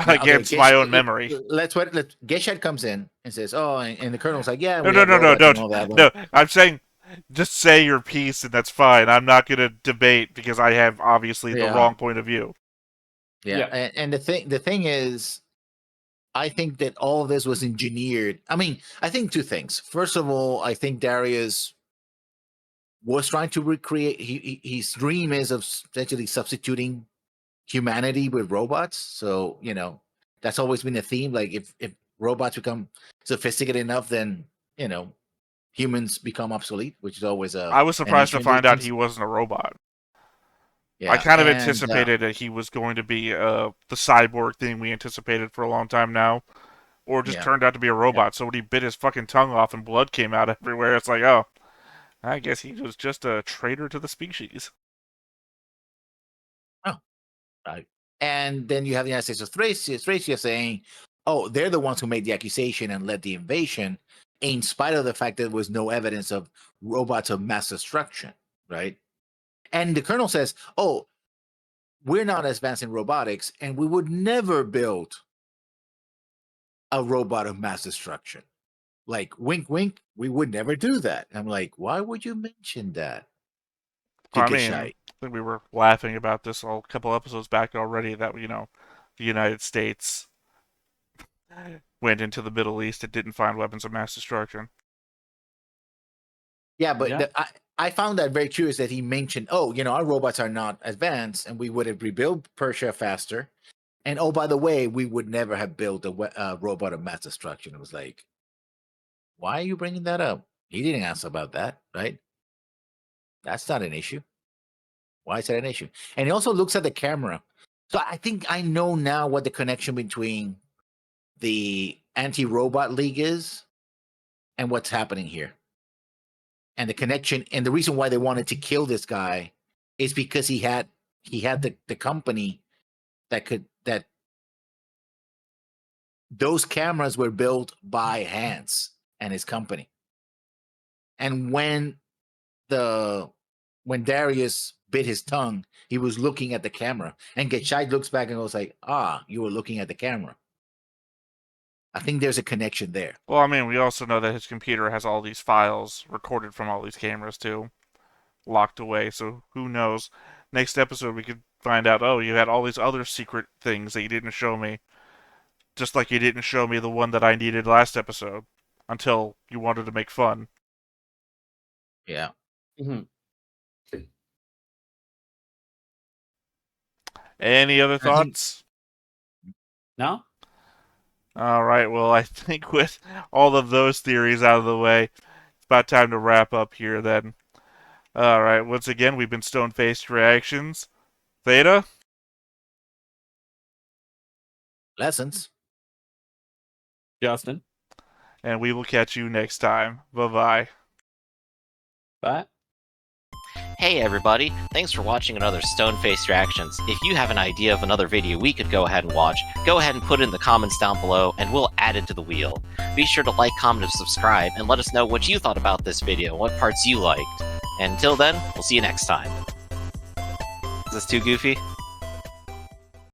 against my own memory. Geshed comes in and says, "Oh," and the colonel's like, "Yeah, no. I'm saying, just say your piece, and that's fine. I'm not going to debate because I have obviously the wrong point of view." Yeah. And the thing is, I think that all of this was engineered. I mean, I think two things. First of all, I think Darius was trying to recreate. His dream is of essentially substituting humanity with robots. So that's always been a theme. Like if robots become sophisticated enough, then humans become obsolete, which is always I was surprised to find out he wasn't a robot. Yeah, I kind of anticipated that he was going to be the cyborg thing we anticipated for a long time now, or just turned out to be a robot. So when he bit his fucking tongue off and blood came out everywhere, it's like, oh, I guess he was just a traitor to the species. Oh, right. And then you have the United States of Thracia saying, oh, they're the ones who made the accusation and led the invasion, in spite of the fact that there was no evidence of robots of mass destruction, right? And the colonel says, oh, we're not as advanced in robotics, and we would never build a robot of mass destruction. like, wink, wink, we would never do that. I'm like, why would you mention that? I mean, I think we were laughing about this a couple episodes back already that, you know, the United States went into the Middle East and didn't find weapons of mass destruction. Yeah, but I found that very curious that he mentioned, oh, you know, our robots are not advanced and we would have rebuilt Persia faster. And oh, by the way, we would never have built a robot of mass destruction. It was like, why are you bringing that up? He didn't answer about that, right? That's not an issue. Why is that an issue? And he also looks at the camera. So I think I know now what the connection between the anti-robot league is and what's happening here. And the connection and the reason why they wanted to kill this guy is because he had the company that those cameras were built by Hans and his company. And when Darius bit his tongue, he was looking at the camera. And Getscheit looks back and goes like, you were looking at the camera. I think there's a connection there. Well, I mean, we also know that his computer has all these files recorded from all these cameras, too, locked away, so who knows. Next episode, we could find out, oh, you had all these other secret things that you didn't show me. Just like you didn't show me the one that I needed last episode, until you wanted to make fun. Yeah. Mm-hmm. Any other thoughts? No? All right, well, I think with all of those theories out of the way, it's about time to wrap up here then. All right, once again, we've been Stone-Faced Reactions. Theta? Lessons. Justin? And we will catch you next time. Bye-bye. Bye. Hey everybody, thanks for watching another Stone-Faced Reactions. If you have an idea of another video we could go ahead and watch, go ahead and put it in the comments down below and we'll add it to the wheel. Be sure to like, comment, and subscribe and let us know what you thought about this video and what parts you liked. And until then, we'll see you next time. Is this too goofy?